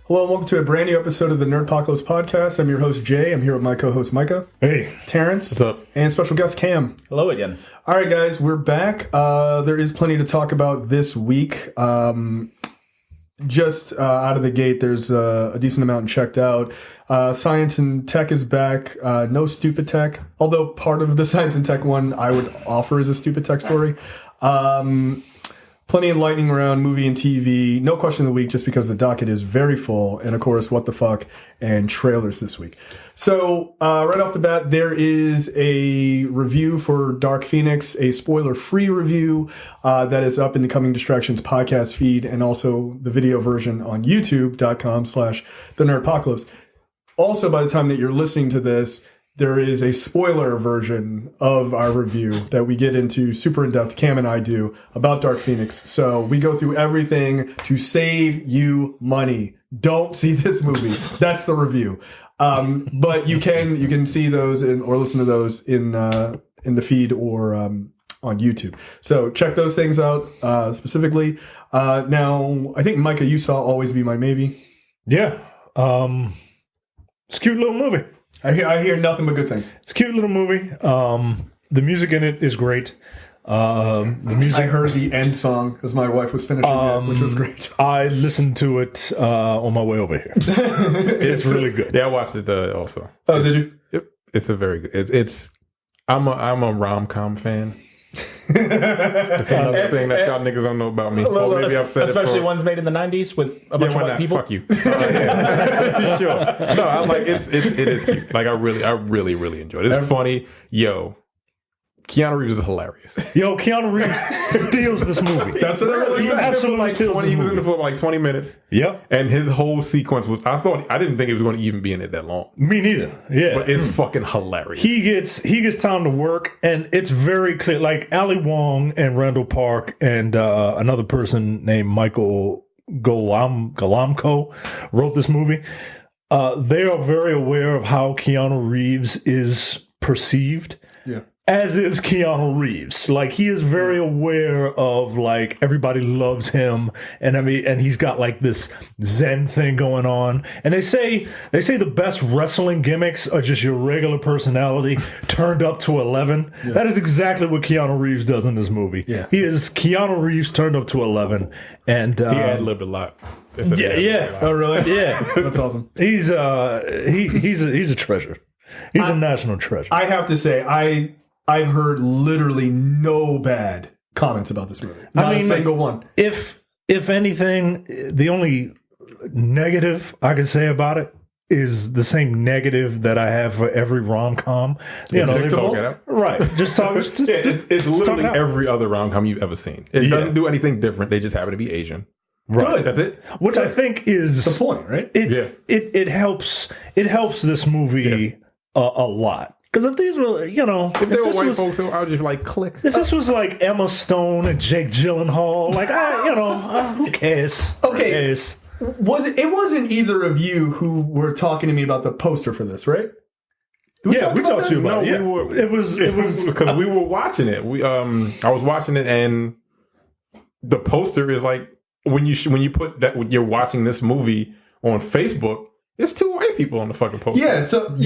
Hello and welcome to a brand new episode of the Nerdpocalypse podcast. I'm your host, Jay. I'm here with my co-host, Micah. Hey. Terrence. What's up? And special guest, Cam. Hello again. All right, guys, we're back. There is plenty to talk about this week. Just out of the gate, there's a decent amount checked out. Science and tech is back. No stupid tech. Although part of the science and tech one I would offer is a stupid tech story. Plenty of lightning around movie and TV. No question of the week just because the docket is very full. And, of course, what the fuck and trailers this week. So, right off the bat, there is a review for Dark Phoenix, a spoiler-free review that is up in the Coming Distractions podcast feed and also the video version on youtube.com/The Nerdpocalypse. Also, by the time that you're listening to this, there is a spoiler version of our review that we get into super in-depth, Cam and I do, about Dark Phoenix. So we go through everything to save you money. Don't see this movie. That's the review. But you can see those or listen to those in the feed or on YouTube. So check those things out specifically. Now, I think, Micah, you saw Always Be My Maybe. Yeah. It's a cute little movie. I hear nothing but good things. It's a cute little movie. The music in it is great. The music. I heard the end song as my wife was finishing it, which was great. I listened to it on my way over here. It's really good. Yeah, I watched it also. Oh, did you? Yep, it's a very good. I'm a rom-com fan. It's another thing that y'all niggas don't know about me. Maybe especially ones made in the 90s with a bunch of white people. Fuck you. Sure. No, I like it is cute. Like I really enjoyed it. It's funny. Yo, Keanu Reeves is hilarious. Yo, Keanu Reeves steals this movie. That's what I really He absolutely steals this He was in movie. it for like 20 minutes. Yep. And his whole sequence was, I didn't think it was going to even be in it that long. Me neither. Yeah. But it's fucking hilarious. He gets time to work, and it's very clear. Like Ali Wong and Randall Park and another person named Michael Galamko wrote this movie. They are very aware of how Keanu Reeves is perceived. Yeah. As is Keanu Reeves. Like, he is very aware of, like, everybody loves him, and I mean, and he's got like this Zen thing going on. And they say the best wrestling gimmicks are just your regular personality turned up to 11. Yeah. That is exactly what Keanu Reeves does in this movie. Yeah. He is Keanu Reeves turned up to 11, and he ad-libbed a lot. Yeah. Oh, really? Yeah. That's awesome. He's a treasure. He's a national treasure. I have to say, I've heard literally no bad comments about this movie. Not a single one. If anything, the only negative I can say about it is the same negative that I have for every rom-com. You know, right? Just talk. It's literally every other rom-com you've ever seen. It doesn't do anything different. They just happen to be Asian. Right. Good. That's it. Which I think is the point, right? It helps this movie a lot. Because if these were, if they were white folks, I would just like click. If this was like Emma Stone and Jake Gyllenhaal, like who cares? Okay, who cares? It wasn't either of you who were talking to me about the poster for this, right? We talked to you about it. No, it was because we were watching it. I was watching it, and the poster is like when you put that you're watching this movie on Facebook. It's two white people on the fucking poster. Yeah, so but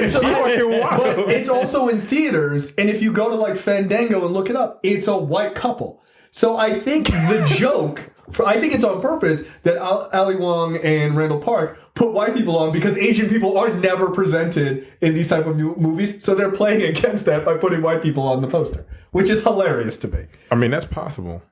it's also in theaters, and if you go to like Fandango and look it up, it's a white couple. So I think the joke, I think it's on purpose that Ali Wong and Randall Park put white people on because Asian people are never presented in these type of movies, so they're playing against that by putting white people on the poster, which is hilarious to me. I mean, that's possible.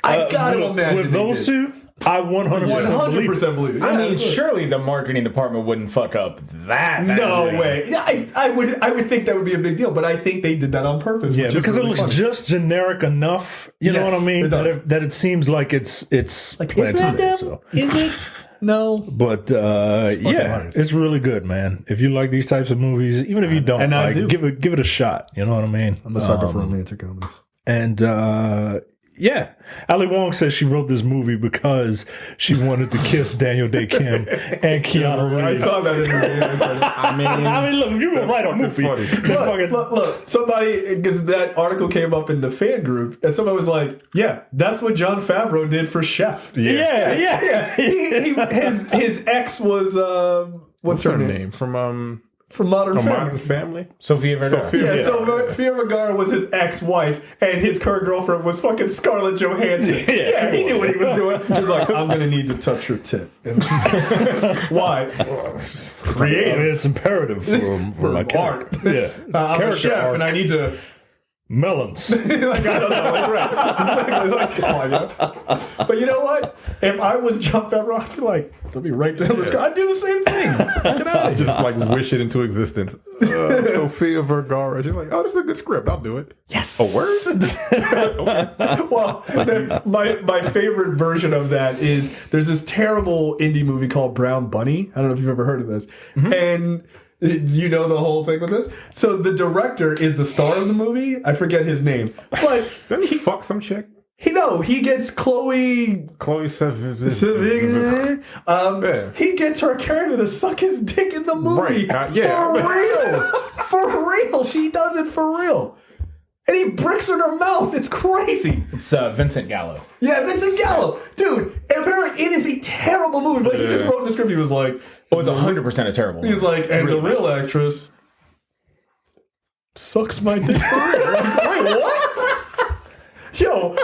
I gotta imagine with those two. I 100% believe it. I mean, surely the marketing department wouldn't fuck up that. No way. I would think that would be a big deal, but I think they did that on purpose. Yeah, because really it looks just generic enough. You know what I mean? That it seems like it's like, is that them? So. Is it? No. But it's really good, man. If you like these types of movies, even if you don't, give it a shot. You know what I mean? I'm a sucker for romantic comedies. And Yeah. Ali Wong says she wrote this movie because she wanted to kiss Daniel Day Kim and Keanu I Reeves. saw that in the movie. I mean, look, if you write a movie. Look, somebody, because that article came up in the fan group, and somebody was like, yeah, that's what Jon Favreau did for Chef. Yeah. His ex was, what's her name? From Modern Family. Modern Family? Sofia Vergara. Yeah, so Sofia Vergara was his ex-wife, and his current girlfriend was fucking Scarlett Johansson. Yeah, he knew what he was doing. He was like, I'm going to need to touch your tit. And why? Creative. I mean, it's imperative for my art. Yeah. I'm a chef, and I need to... Melons. Like, I don't know. Like, right. Like, come on, yo. But you know what? If I was Jon Favreau, I'd be like, let me write down this guy. I'd do the same thing. Get out of Just like wish it into existence. Sofia Vergara. She's like, oh, this is a good script. I'll do it. Yes. A word? Well, my favorite version of that is there's this terrible indie movie called Brown Bunny. I don't know if you've ever heard of this. Mm-hmm. And you know the whole thing with this? So the director is the star of the movie. I forget his name. But Didn't he fuck some chick? He gets Chloe Sevigny. He gets her character to suck his dick in the movie. Right. Yeah. For real. For real. She does it for real. And he bricks her in her mouth. It's crazy. It's Vincent Gallo. Yeah, Vincent Gallo. Dude, and apparently it is a terrible movie, but he just wrote in the script. He was like... Oh, it's 100% a terrible movie. He's like, and the real actress sucks my dick for real. Like, wait, what? Yo,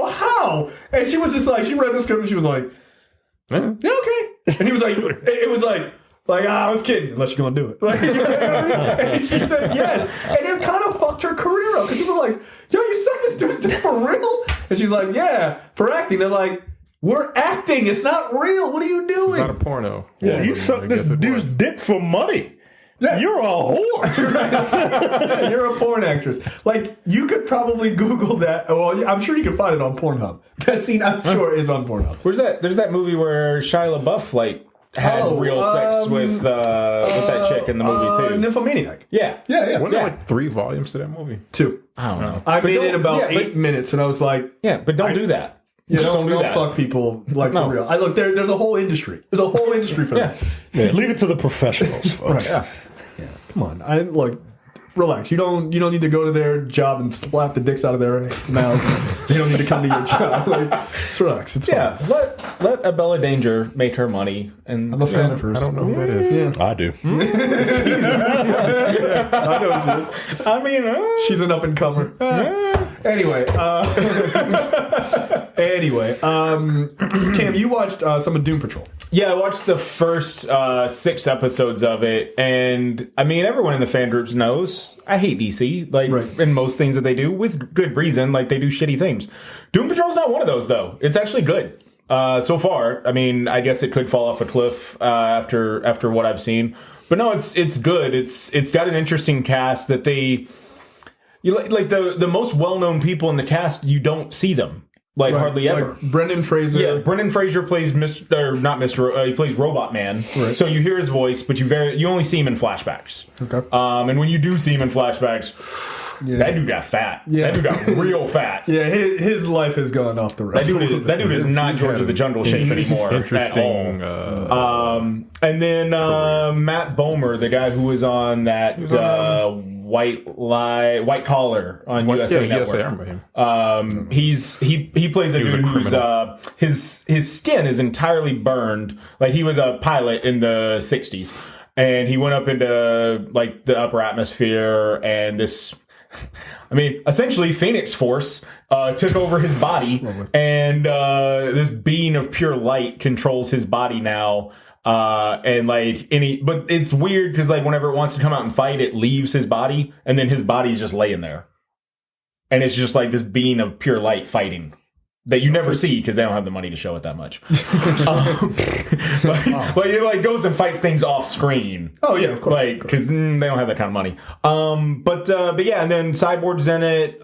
how? And she was just like, she read the script and she was like, yeah, okay. And he was like, it was like, I was kidding, unless you're gonna do it. Like, you know what I mean? And she said yes. And it kind of fucked her career up because people were like, yo, you suck this dude's dick for real? And she's like, yeah, for acting. They're like, we're acting. It's not real. What are you doing? It's not a porno. Yeah, you suck this dude's dick for money. Yeah. You're a whore. Yeah, you're a porn actress. Like, you could probably Google that. Well, I'm sure you can find it on Pornhub. That scene, I'm sure, is on Pornhub. Where's that? There's that movie where Shia LaBeouf, like, had real sex with that chick in the movie, too. Nymphomaniac. Yeah. Wasn't there like 3 volumes to that movie? 2. I don't know. I made it about 8 minutes, and I was like... Yeah, but don't do that. You don't fuck people like for real. Look, there's a whole industry. There's a whole industry for that. Yeah, leave it to the professionals, folks. Right. Yeah. Come on. Look, relax. You don't need to go to their job and slap the dicks out of their mouths. You don't need to come to your job. Like, just relax. It's fine. Let Abella Danger make her money. And I'm a fan of hers. I don't know who that is. Yeah. I do. I know who she is. I mean, she's an up and comer. Anyway, Cam, you watched some of Doom Patrol. Yeah, I watched the first 6 episodes of it, and I mean, everyone in the fan groups knows I hate DC, like, in most things that they do, with good reason. Like, they do shitty things. Doom Patrol's not one of those, though. It's actually good so far. I mean, I guess it could fall off a cliff after what I've seen, but no, it's good. It's got an interesting cast that they. You like the most well-known people in the cast, you don't see them. Like, hardly ever. Like Brendan Fraser. Yeah, Brendan Fraser plays he plays Robot Man. Right. So you hear his voice, but you only see him in flashbacks. Okay. And when you do see him in flashbacks, that dude got fat. Yeah. That dude got real fat. Yeah, his life has gone off the rails. That dude is not George of the Jungle shape anymore at all. And then Matt Bomer, the guy who was on that White Collar on USA Network. USA, I remember him. He plays a dude who's his skin is entirely burned. Like, he was a pilot in the 60s, and he went up into like the upper atmosphere, and this, I mean, essentially Phoenix Force took over his body, and this being of pure light controls his body now. And like but it's weird because like whenever it wants to come out and fight, it leaves his body, and then his body's just laying there, and it's just like this being of pure light fighting that you never see because they don't have the money to show it that much. But it like goes and fights things off screen. Oh yeah, of course. Like, because they don't have that kind of money. But yeah, and then Cyborg's in it.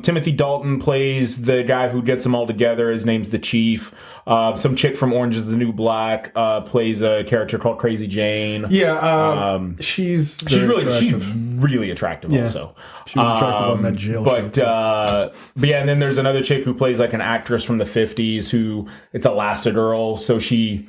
Timothy Dalton plays the guy who gets them all together. His name's the Chief. Some chick from Orange is the New Black plays a character called Crazy Jane. Yeah, she's really attractive. Yeah. Also, she was attractive on that jail. But yeah, and then there's another chick who plays like an actress from the 50s who it's Elastigirl. So she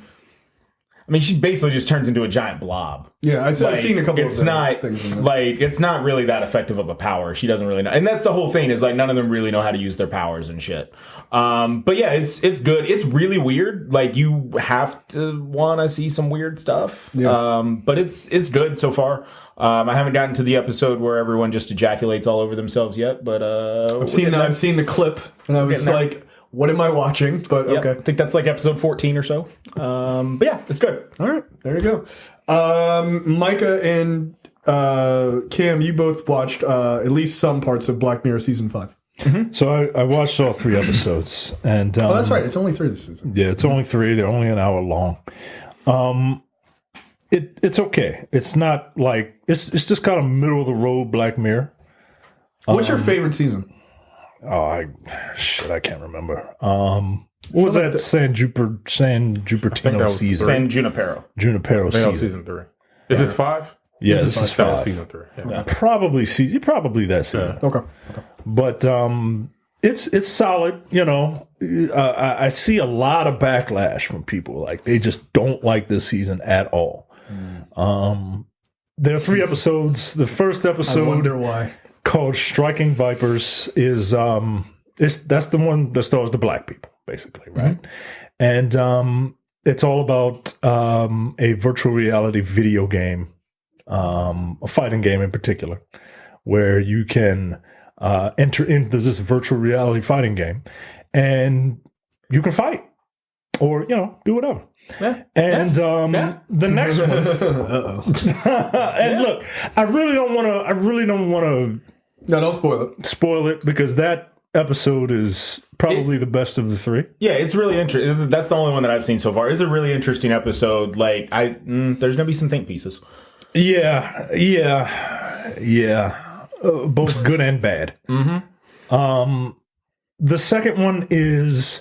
basically just turns into a giant blob. Yeah, I've seen a couple of things. It's not really that effective of a power. She doesn't really know. And that's the whole thing is like none of them really know how to use their powers and shit. But yeah, it's good. It's really weird. Like you have to want to see some weird stuff. Yeah. But it's good so far. I haven't gotten to the episode where everyone just ejaculates all over themselves yet, but I've seen the clip and I was like, what am I watching? But okay. I think that's like episode 14 or so. But yeah, it's good. All right. There you go. Micah and Cam, you both watched at least some parts of Black Mirror season 5. Mm-hmm. So I watched all 3 episodes. And that's right. It's only 3 this season. Yeah, it's only 3. They're only an hour long. It's okay. It's not like... It's just kind of middle of the road Black Mirror. What's your favorite season? Oh, I can't remember. What was that San Jupertino season? San Junipero. Junipero season 3. Is this 5? Yeah, this is 5. Season 3. Yeah. Probably that season. Okay. But it's solid. You know, I see a lot of backlash from people. Like they just don't like this season at all. There are 3 episodes. The first episode. I wonder why. Called Striking Vipers is that's the one that stars the black people, basically, right? Mm-hmm. And it's all about a virtual reality video game, a fighting game in particular, where you can enter into this virtual reality fighting game and you can fight or, do whatever. Yeah. And the next one. And look, I really don't want to. No, don't spoil it. Spoil it because that episode is probably the best of the 3. Yeah, it's really interesting. That's the only one that I've seen so far. It's a really interesting episode. Like, there's gonna be some think pieces. Yeah. Both good and bad. Mm-hmm. The second one is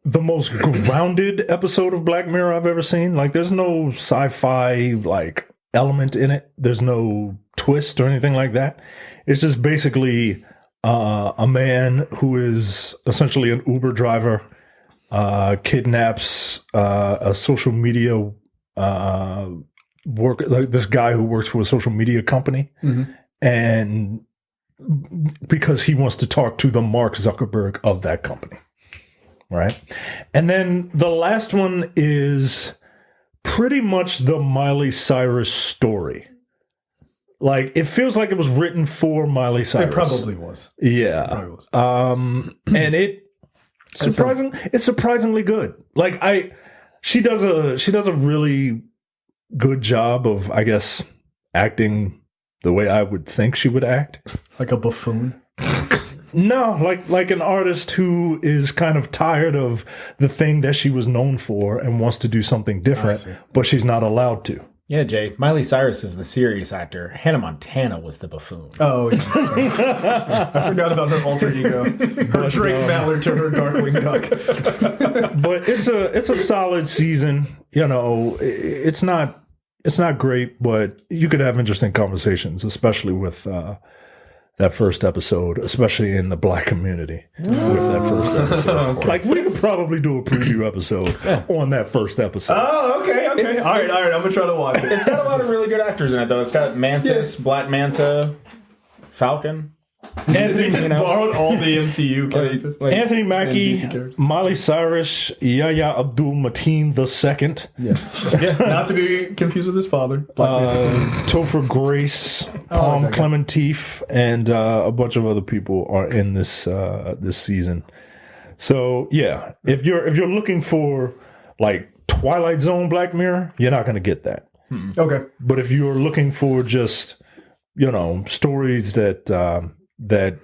the most grounded episode of Black Mirror I've ever seen. Like, there's no sci-fi like element in it. There's no twist or anything like that. It's just basically a man who is essentially an Uber driver, kidnaps a social media like this guy who works for a social media company, and because he wants to talk to the Mark Zuckerberg of that company, right? And then the last one is pretty much the Miley Cyrus story. Like, it feels like it was written for Miley Cyrus. It probably was. Yeah. It probably was. And it's surprisingly good. Like, she does a really good job of, I guess, acting the way I would think she would act. Like a buffoon? No, like an artist who is kind of tired of the thing that she was known for and wants to do something different, but she's not allowed to. Yeah, Jay. Miley Cyrus is the serious actor. Hannah Montana was the buffoon. Oh, yeah. I forgot about her alter ego. Her Drake Mallard to her Darkwing Duck. But it's a solid season. It's not great, but you could have interesting conversations, especially with that first episode, especially in the black community with that first episode. Like, we could probably do a preview episode on that first episode. Oh, okay. All right. I'm going to try to watch it. It's got a lot of really good actors in it, though. It's got Mantis, Black Manta, Falcon. Anthony just borrowed all the MCU characters. Like Anthony Mackie, Miley Cyrus, Yahya Abdul-Mateen II. Yes. Not to be confused with his father. Topher Grace, Clementif, and a bunch of other people are in this season. So yeah, if you're looking for like Twilight Zone Black Mirror, you're not going to get that. Okay. But if you're looking for just stories that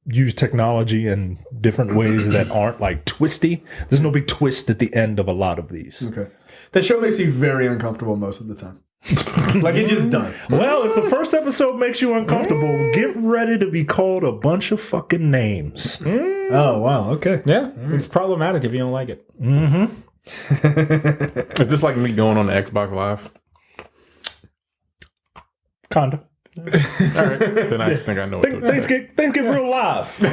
use technology in different ways that aren't like twisty. There's no big twist at the end of a lot of these. Okay. The show makes you very uncomfortable most of the time. Like, it just does. Well, if the first episode makes you uncomfortable, get ready to be called a bunch of fucking names. Oh, wow. Okay. Yeah, it's problematic if you don't like it. Mm-hmm. Is this like me going on the Xbox Live? Kinda. All right, then I think I know what to do. Things get real live. Things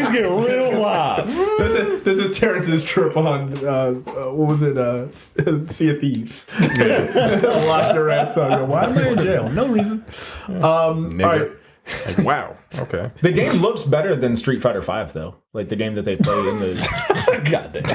get real live. This is Terrence's trip on, what was it, Sea of Thieves. Locked her ass up. Why am I in jail? No reason. All right. Like, wow. Okay. The game looks better than Street Fighter V, though. Like the game that they played in the. Goddamn.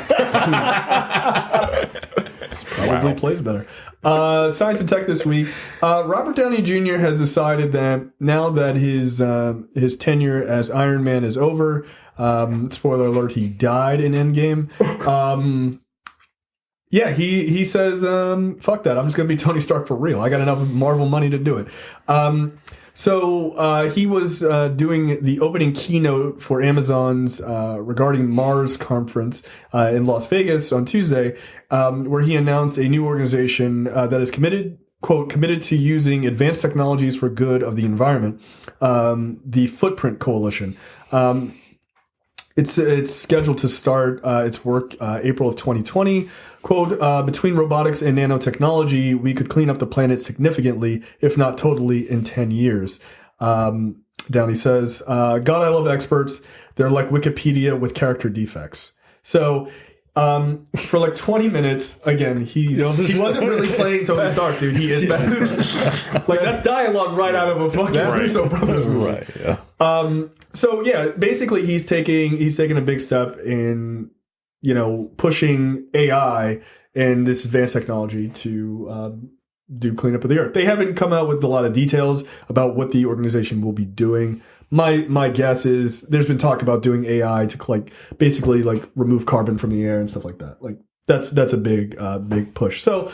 Probably plays better. Science and tech this week. Robert Downey Jr. has decided that now that his tenure as Iron Man is over, spoiler alert, he died in Endgame. Yeah, he says, fuck that. I'm just going to be Tony Stark for real. I got enough Marvel money to do it. So he was doing the opening keynote for Amazon's regarding Mars conference in Las Vegas on Tuesday, where he announced a new organization that is committed to using advanced technologies for good of the environment, the Footprint Coalition. It's scheduled to start its work April of 2020. Quote, between robotics and nanotechnology, we could clean up the planet significantly, if not totally, in 10 years. Downey says, God, I love experts. They're like Wikipedia with character defects. So for like 20 minutes, again, he wasn't really playing Tony Stark, dude. He is Tony Stark. Like, that's dialogue right out of a fucking Russo Brothers movie. Right, yeah. So yeah, basically he's taking a big step in, pushing AI and this advanced technology to do cleanup of the earth. They haven't come out with a lot of details about what the organization will be doing. My guess is there's been talk about doing AI to basically remove carbon from the air and stuff like that. Like that's a big push. So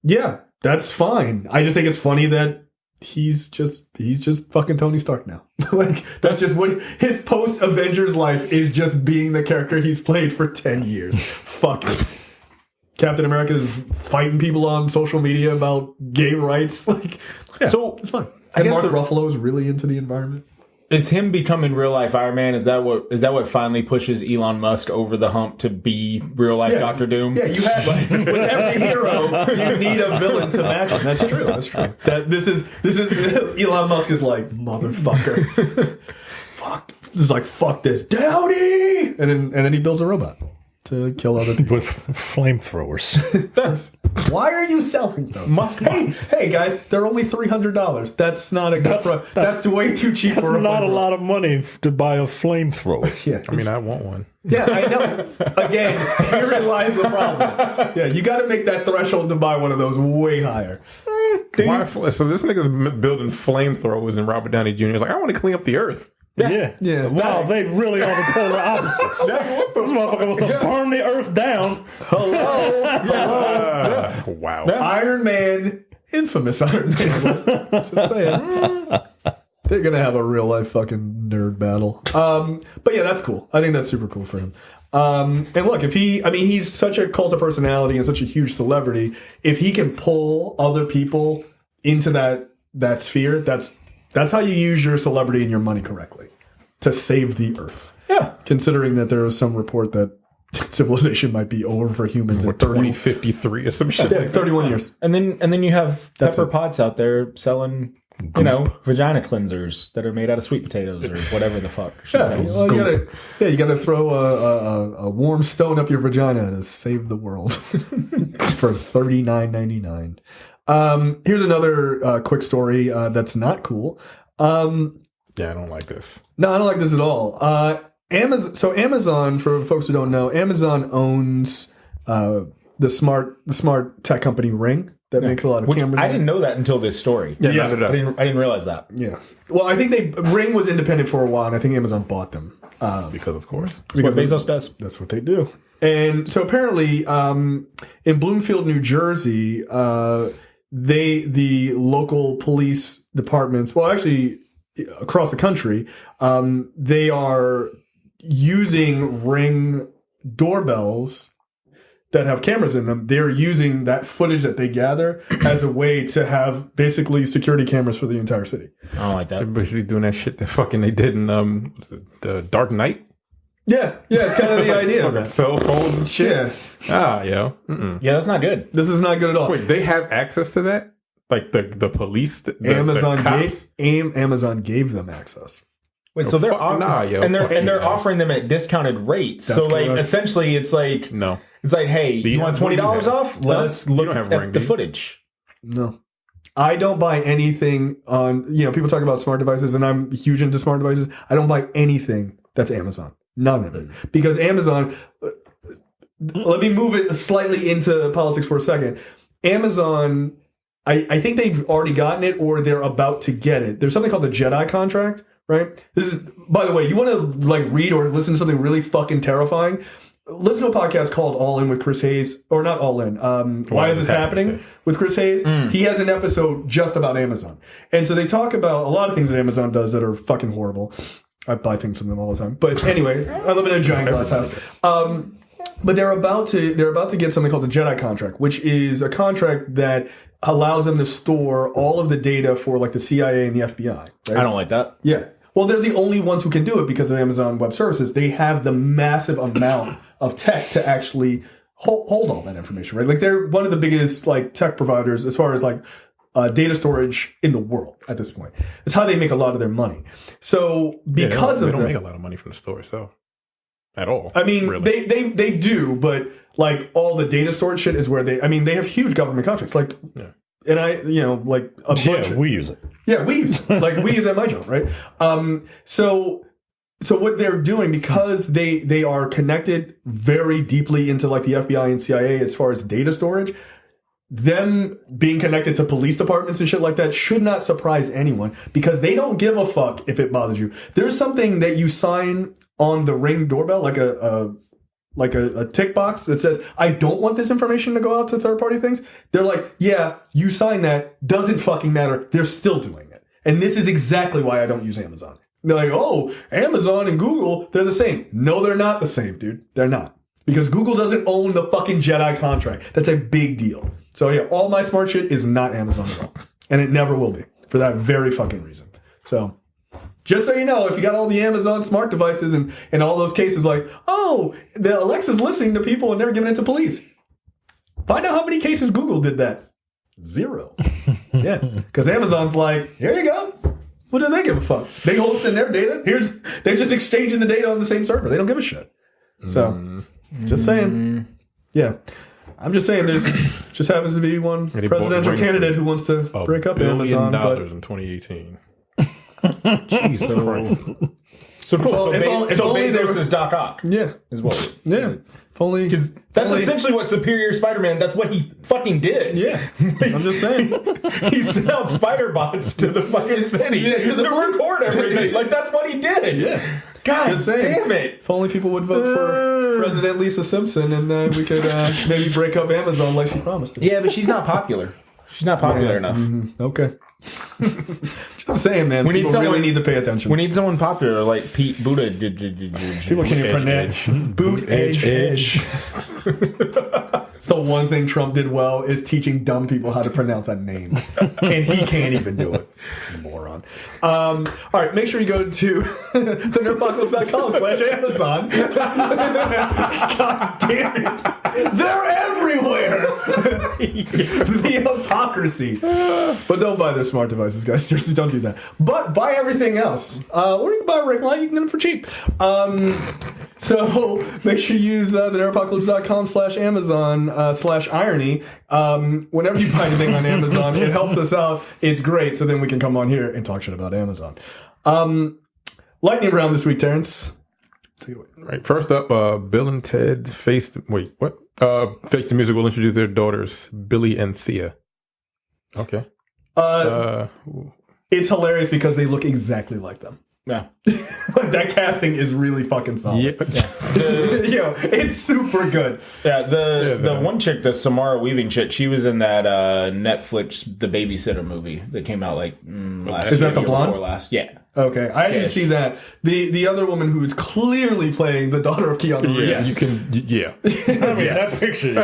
yeah, that's fine. I just think it's funny that he's just fucking Tony Stark now. That's just what his post Avengers life is, just being the character he's played for 10 years. Fuck it. Captain America is fighting people on social media about gay rights. So it's fine. I guess Mark Ruffalo is really into the environment. Is him becoming real life Iron Man? Is that what finally pushes Elon Musk over the hump to be real life Doctor Doom? Yeah, you have with every hero, you need a villain to match him. That's true. That's true. This is Elon Musk is like, motherfucker. Fuck. This is like, fuck this, Downey, and then he builds a robot to kill other people with flamethrowers. Why are you selling those? Musk hates. Hey guys, they're only $300. That's not a that's way too cheap for a not a lot of money to buy a flamethrower. Yeah, I mean, I want one. Yeah, I know. Again, herein lies the problem. Yeah, you got to make that threshold to buy one of those way higher. So this nigga's building flamethrowers, and Robert Downey Jr. is like, I want to clean up the earth. Yeah. Wow, they really are the polar opposites. This motherfucker wants to burn the earth down. Hello. Wow. Iron Man, infamous Iron Man. Just saying. They're gonna have a real life fucking nerd battle. But yeah, that's cool. I think that's super cool for him. And look, he's such a cult of personality and such a huge celebrity. If he can pull other people into that sphere, that's how you use your celebrity and your money correctly to save the earth. Yeah. Considering that there was some report that civilization might be over for humans in 2053 or some shit. Yeah, 31 years. And then you have Pepper Potts out there selling, vagina cleansers that are made out of sweet potatoes or whatever the fuck. Well, you gotta throw a warm stone up your vagina to save the world for $39.99. Here's another quick story that's not cool. Yeah, I don't like this. No, I don't like this at all. Amazon, for folks who don't know, Amazon owns the smart tech company Ring that makes a lot of cameras. I didn't know that until this story. Yeah, I didn't realize that. Yeah. Well, I think Ring was independent for a while, and I think Amazon bought them. Because of course. Because what Bezos does. That's what they do. And so apparently, in Bloomfield, New Jersey, the local police departments, well, actually across the country, they are using Ring doorbells that have cameras in them, they're using that footage that they gather as a way to have basically security cameras for the entire city. I don't like that. They're basically doing that shit that fucking they did in the Dark Knight. Yeah, it's kind of the idea of that. Cell phones and shit. Yeah. Yeah, that's not good. This is not good at all. Wait, they have access to that? Like the police? Amazon gave them access. Wait, so they're they're no. offering them at discounted rates. That's so like correct. essentially, it's like No. It's like, hey, you want $20 off? Let us look at the footage. No. I don't buy anything on, people talk about smart devices, and I'm huge into smart devices. I don't buy anything that's Amazon. None of it. Because Amazon, let me move it slightly into politics for a second. Amazon, I think they've already gotten it or they're about to get it. There's something called the Jedi Contract, right? This is, by the way, you want to like read or listen to something really fucking terrifying? Listen to a podcast called All In with Chris Hayes, or not All In. Why is this happening with Chris Hayes? He has an episode just about Amazon, and so they talk about a lot of things that Amazon does that are fucking horrible. I buy things from them all the time, but anyway, I live in a giant glass house. But they're about to get something called the Jedi Contract, which is a contract that allows them to store all of the data for like the CIA and the FBI. Right? I don't like that. Yeah. Well, they're the only ones who can do it because of Amazon Web Services. They have the massive amount of tech to actually hold all that information, right? Like they're one of the biggest like tech providers as far as like data storage in the world at this point. It's how they make a lot of their money. So because they don't make a lot of money from the store, so at all. I mean, really. they do, but like all the data storage shit is where they have huge government contracts. Like, and like a bunch. We use it. Yeah, we use it at my job, right? So what they're doing, because they are connected very deeply into like the FBI and CIA as far as data storage, them being connected to police departments and shit like that should not surprise anyone because they don't give a fuck if it bothers you. There's something that you sign on the Ring doorbell, like a tick box that says, I don't want this information to go out to third-party things. They're like, yeah, you sign that. Doesn't fucking matter. They're still doing it. And this is exactly why I don't use Amazon. They're like, oh, Amazon and Google, they're the same. No, they're not the same, dude. They're not. Because Google doesn't own the fucking Jedi Contract. That's a big deal. So yeah, all my smart shit is not Amazon at all. And it never will be. For that very fucking reason. So just so you know, if you got all the Amazon smart devices and all those cases like, oh, the Alexa's listening to people and never giving it to police. Find out how many cases Google did that. 0. Yeah. Because Amazon's like, here you go. What do they give a fuck? They host in their data. They're just exchanging the data on the same server. They don't give a shit. So, just saying. Yeah. I'm just saying there's just happens to be one presidential candidate who wants to break up Amazon. $1 billion in 2018. Jesus Christ. So cool. So only Bezos' Doc Ock. Yeah. Is what. Yeah. If only. Because that's essentially what Superior Spider-Man, that's what he fucking did. Yeah. I'm just saying. He sent out spider bots to the fucking city to record everything. Like, that's what he did. Yeah. God damn it. If only people would vote for President Lisa Simpson and then we could maybe break up Amazon like she promised. Yeah, but she's not popular. She's not popular enough. Mm-hmm. Okay. Just saying, man. People really need to pay attention. We need someone popular like Pete Buttigieg. People can't even pronounce Boot Edge. It's the one thing Trump did well is teaching dumb people how to pronounce a name. And he can't even do it. Moron. All right, make sure you go to thenerdpocalypse.com/Amazon. God damn it. They're everywhere. The hypocrisy. But don't buy their smart devices, guys. Seriously, don't do that. But buy everything else. Or you can buy a ring light. You can get them for cheap. So make sure you use thenerdpocalypse.com/Amazon/irony. Whenever you buy anything on Amazon, it helps us out. It's great. So then we can come on here and talk shit about Amazon. Lightning round this week, Terrence. Take it away. Right. First up, Bill and Ted Face the Music will introduce their daughters, Billy and Thea. Okay. It's hilarious because they look exactly like them. Yeah. That casting is really fucking solid. Yeah. It's super good. Yeah, the one chick, the Samara Weaving chick, she was in that Netflix The Babysitter movie that came out like last year. Is that the blonde? Last. Yeah. Okay, I didn't Ish. see that. The other woman who is clearly playing the daughter of Keanu Reeves. Yeah, Yes. you can. Yeah, I mean, that picture.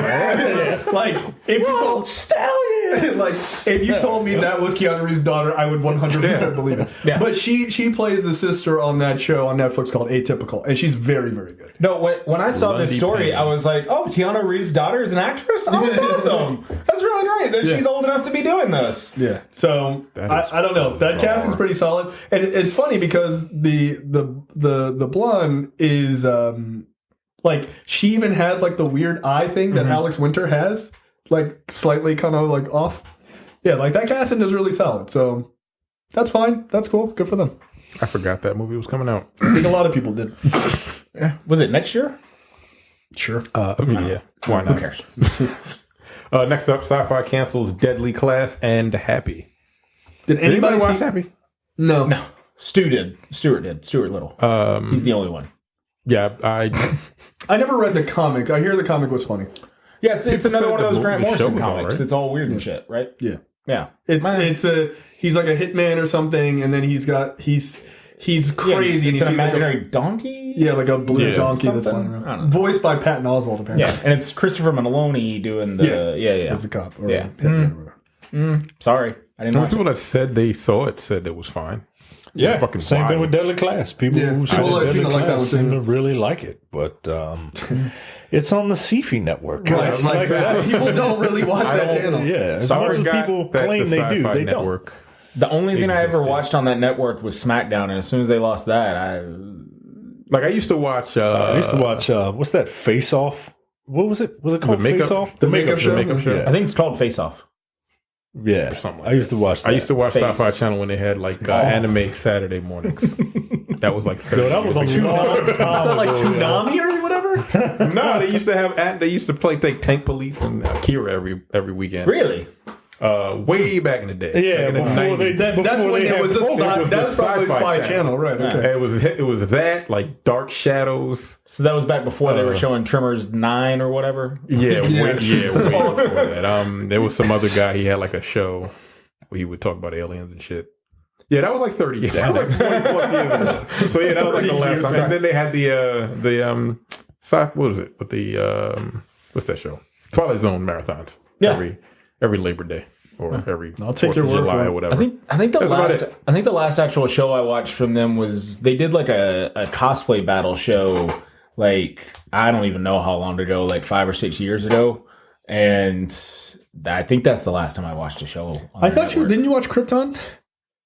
Like if you told Stallion! like if you told me that was Keanu Reeves' daughter, I would 100% believe it. Yeah. But she plays the sister on that show on Netflix called Atypical, and she's very, very good. No, when I saw this Lundy story, Payne. I was like, "Oh, Keanu Reeves' daughter is an actress. Oh, that's awesome. That's really great that she's old enough to be doing this." Yeah. So That is I don't know. That bizarre. casting's pretty solid, and it's funny because the blonde is like she even has like the weird eye thing that Alex Winter has, like slightly kind of like off. Yeah, like that casting is really solid. So that's fine. That's cool. Good for them. I forgot that movie was coming out. I think a lot of people did. Was it next year? Sure. Yeah, why not? Who cares? Next up, Sci-Fi cancels Deadly Class and Happy. Did Did anybody anybody watch see? Happy? No. No, Stuart did. Stuart Little. He's the only one. Yeah, I never read the comic. I hear the comic was funny. Yeah, it's said another one of the those Grant movie show Morrison was all comics. right. It's all weird and shit, right? Yeah. Yeah. It's he's like a hitman or something, and then he's crazy and It's he's an like imaginary donkey. like a blue Yeah. donkey that's Something? flying I don't around. Voiced by Patton Oswalt, apparently. Yeah, and it's Christopher Maloney doing the As the cop. Or Yeah. hitman or whatever. Sorry, I didn't most watch people it. that said they saw it said it was fine. Yeah, Fucking same thing wild. with Deadly Class. People Yeah. who saw Well, I've seen Deadly it like that Class one, seem too. to really like it, but it's on the Sci-Fi network. Right, It's like that. People don't really watch that channel. Yeah, as So I much as forgot people that claim the they do, Sci-Fi they don't. Network. The only thing I ever existed. watched on that network was SmackDown, and as soon as they lost that, Like I used to watch. I used to watch what's that? Face Off. What was it? Was it called makeup- Face Off? The makeup show. makeup show. Yeah. I think it's called Face Off. Yeah, something like I used to watch. That. I used to watch Face. Sci-Fi Channel when they had like anime Saturday mornings. That was like 30 Yo, that was years a ago. long time. Is that like ago, yeah. Toonami or whatever? No, they used to have. They used to play Tank Police and Akira every weekend. Really? Way back in the day. Yeah, Like in the before they 90s. That's before when they it had was a programs. sci- that was probably Sci-Fi Spy channel. Channel, right? Okay. It was that like Dark Shadows. So that was back before they were showing Tremors 9 or whatever. Yeah, Yeah, way that's before that. There was some other guy. He had like a show where he would talk about aliens and shit. Yeah, that was like 30 years. That was like 20 plus years ago. So yeah, that was like the 30 last years time. ago. And then they had what was it? With the what's that show? Twilight Zone marathons. Yeah. Every Labor Day or every I'll take 4th your of word July for it. or whatever. I think the That's about last it. I think the last actual show I watched from them was they did like a cosplay battle show like I don't even know how long ago, like 5 or 6 years ago, and I think that's the last time I watched a show. On I their thought network. didn't you watch Krypton?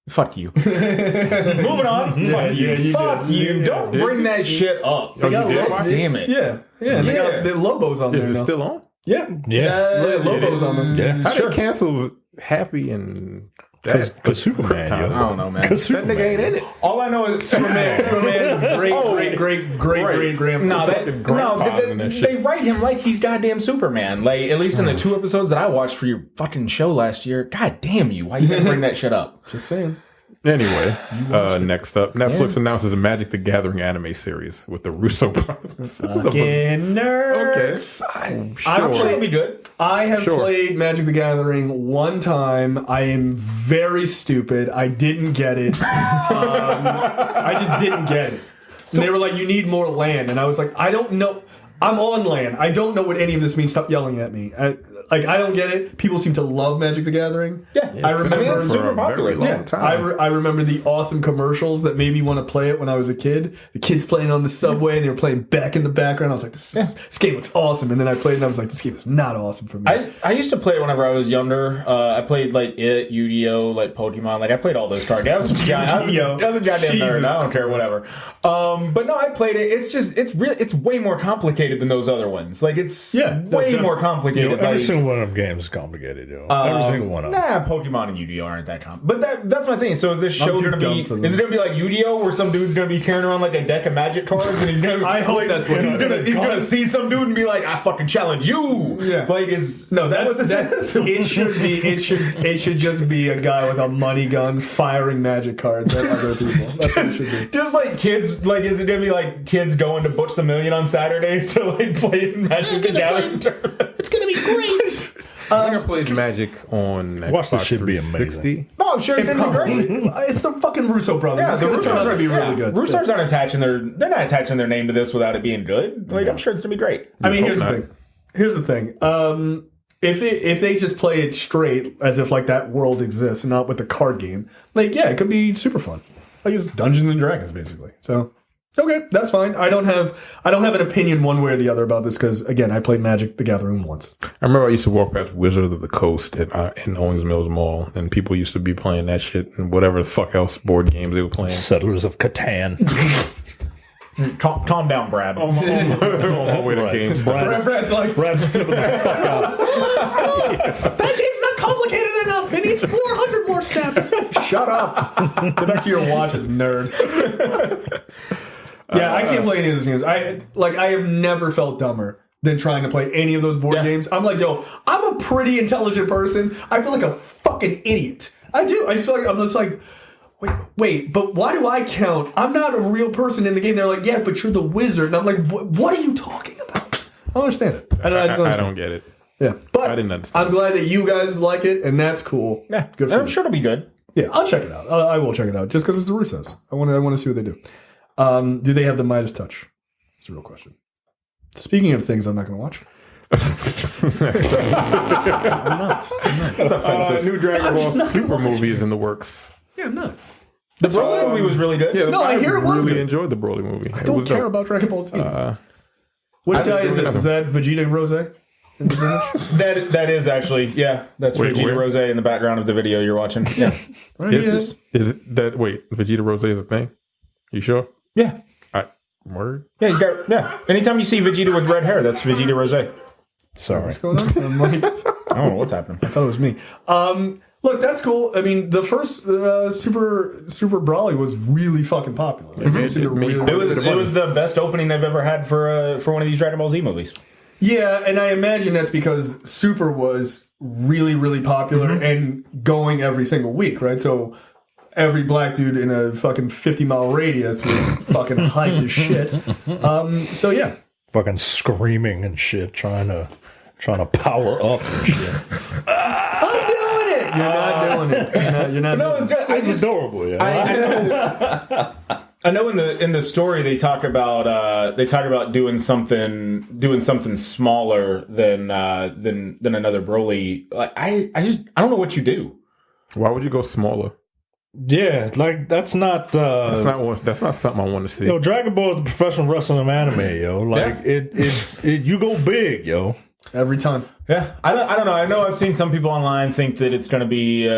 Fuck you. Moving on. Fuck you. yeah, you Fuck did. you. Don't Did bring you? that shit up. Oh, you did God watch it? damn it. Yeah. And they Yeah. got the Lobos on Is there it now. still on? Yeah. Yeah, Lobos on them. yeah. How Sure. they cancel Happy and Because Superman. Krypton? Yo. I don't know, man. Because That nigga ain't in it. All I know is Superman is great grandfather. No, Fucking grandpas and that they shit. write him like he's goddamn Superman. Like, at least in the 2 episodes that I watched for your fucking show last year. God damn you. Why you gonna bring that shit up? Just saying. Anyway, next up, Netflix announces a Magic the Gathering anime series with the Russo brothers. This is a- Fucking nerds. Okay. I'm sure Sure. it'll be good. I have Sure. played Magic the Gathering one time. I am very stupid. I didn't get it. I just didn't get it. And they were like, you need more land. And I was like, I don't know. I'm on land. I don't know what any of this means. Stop yelling at me. I don't get it. People seem to love Magic the Gathering. Yeah. I remember it's for super a very popular. long Yeah, time. I remember the awesome commercials that made me want to play it when I was a kid. The kids playing on the subway and they were playing back in the background. I was like, this game looks awesome. And then I played it and I was like, this game is not awesome for me. I used to play it whenever I was younger. I played like it, Yu-Gi-Oh, like Pokemon. Like I played all those cards. I was a Yu-Gi-Oh. goddamn nerd. Jesus I don't care, Christ. whatever. But no, I played it. It's way more complicated than those other ones. Like it's way more complicated. You know, every like, single one of them games is complicated, yo. Every single one of them. Nah, Pokemon and Yu-Gi-Oh aren't that complicated. But that's my thing. So is this show too gonna dumb be? for Is this. it gonna be like Yu-Gi-Oh, where some dude's gonna be carrying around like a deck of Magic cards and he's gonna? I hope that's what he's gonna see some dude and be like, I fucking challenge you. Yeah. Like is No, that that's what this is? it should be. It should just be a guy with a money gun firing magic cards at other people. That's what it should be. Just like kids, like is it gonna be like kids going to Butch the Million on Saturdays to like play Magic the Gathering? It's gonna be great. I think I played Magic on Watch this Xbox shit be amazing. 360. No, I'm sure it's gonna be great. It's the fucking Russo brothers. Yeah, It's going to turn out to be really good. Roosters aren't they're not attaching their name to this without it being good. Like I'm sure it's gonna be great. I mean, Hope not. Here's the thing. If they just play it straight as if like that world exists and not with the card game, like yeah, it could be super fun. Like it's Dungeons and Dragons basically. So okay, that's fine. I don't have an opinion one way or the other about this because again, I played Magic the Gathering once. I remember I used to walk past Wizard of the Coast in Owings Mills Mall, and people used to be playing that shit and whatever the fuck else board games they were playing. Settlers of Catan. Calm down, Brad. On my way to Right. GameStop. Brad's like, Brad's flipping the fuck out. that game's not complicated enough. It needs 400 more steps. Shut up. Get back to your watches, nerd. Yeah, I can't play any of those games. I have never felt dumber than trying to play any of those board games. I'm like, yo, I'm a pretty intelligent person. I feel like a fucking idiot. I do. I just feel like I'm just like, wait, but why do I count? I'm not a real person in the game. They're like, yeah, but you're the wizard. And I'm like, what are you talking about? I don't understand it. I don't get it. Yeah, but I didn't understand. I'm glad that you guys like it, and that's cool. Yeah, good for I'm you. sure it'll be good. Yeah, I'll check it out. I will check it out just because it's the Russos. I want to see what they do. Do they have the Midas touch? That's the real question. Speaking of things I'm not going to watch. I'm not. That's offensive. New Dragon Ball Super movie is in the works. Yeah, I'm not. The Broly movie was really good. Yeah, No, I hear it was really good. enjoyed the Broly movie. I don't care about Dragon Ball Z. Which I guy didn't is really this? Is that Vegeta Rose? In this image? That is actually that's Wait, Vegeta where? Rose in the background of the video you're watching. Yeah, Right, Is that wait? Vegeta Rose is a thing? You sure? yeah, Word? yeah. He's got Anytime you see Vegeta with red hair, that's Vegeta Rose. Sorry. What's going on? I'm like, I don't know what's happening. I thought it was me. Look, that's cool. I mean, the first Super Brawly was really fucking popular. Like, It It was the best opening they've ever had for one of these Dragon Ball Z movies. Yeah, and I imagine that's because Super was really, really popular and going every single week, right? So every black dude in a fucking 50-mile radius was fucking hyped as shit. So yeah. Fucking screaming and shit, trying to power up and shit. I'm doing it! You're not doing it. You're not No, doing it's good. It's adorable, yeah. I know in the story they talk about doing something smaller than another Broly. Like I don't know what you do. Why would you go smaller? Yeah, like that's not That's not something I want to see. yo, Dragon Ball is a professional wrestling anime, yo. Like Yeah. it's you go big, yo. Every time. Yeah, I don't know. I know I've seen some people online think that it's going to be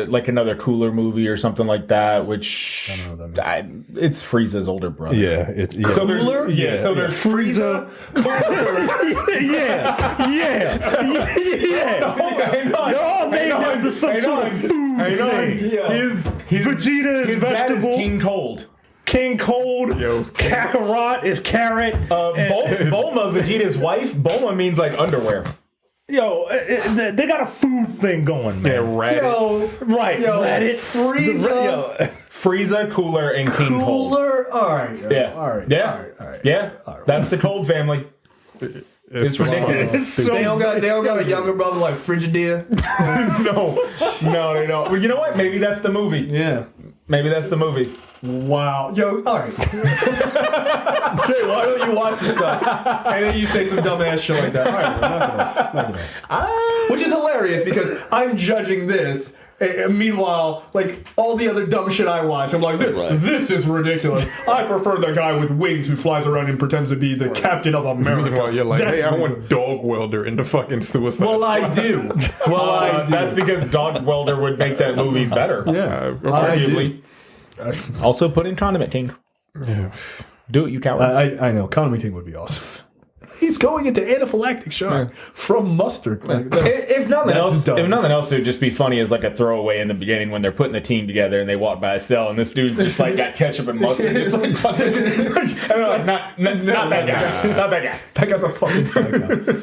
like another Cooler movie or something like that, which I don't know what that means. It's Frieza's older brother. Yeah, So there's Cooler? so there's Frieza. yeah. They're all named after some sort of food thing. Yeah. His Vegeta is his dad is vegetable. King Cold. King Cold. Kakarot is carrot. Bulma, Vegeta's wife. Bulma means like underwear. Yo, they got a food thing going, man. Yeah, Raditz. Right, Yo, Raditz. Frieza. Frieza, Cooler, and King Cold. Cooler? Alright. Yeah. Alright. Yeah. Alright. Yeah. That's the Cold family. It's ridiculous. It's so They don't got a younger brother like Frigidaire? No, they don't. Well, you know what? Maybe that's the movie. Yeah. Maybe that's the movie. Wow. Yo, alright. Okay, why don't you watch this stuff? And then you say some dumbass shit like that. Alright, knock it off. Which is hilarious because I'm judging this. And meanwhile, like all the other dumb shit I watch, I'm like, this is ridiculous. I prefer the guy with wings who flies around and pretends to be the captain of America. Meanwhile, you're like, That's hey, I reason- want Dog Welder in the fucking Suicide Well, I do. Well, I do. That's because Dog Welder would make that movie better. Yeah. Arguably. Also put in Condiment King. Yeah. Do it, you cowards. I know. Condiment King would be awesome. He's going into anaphylactic shock from mustard. Like, If nothing else, dumb. it would just be funny as like a throwaway in the beginning when they're putting the team together and they walk by a cell and this dude's just like got ketchup and mustard, just like fucking. And they're like, not that guy, not that guy. That guy's a fucking psycho.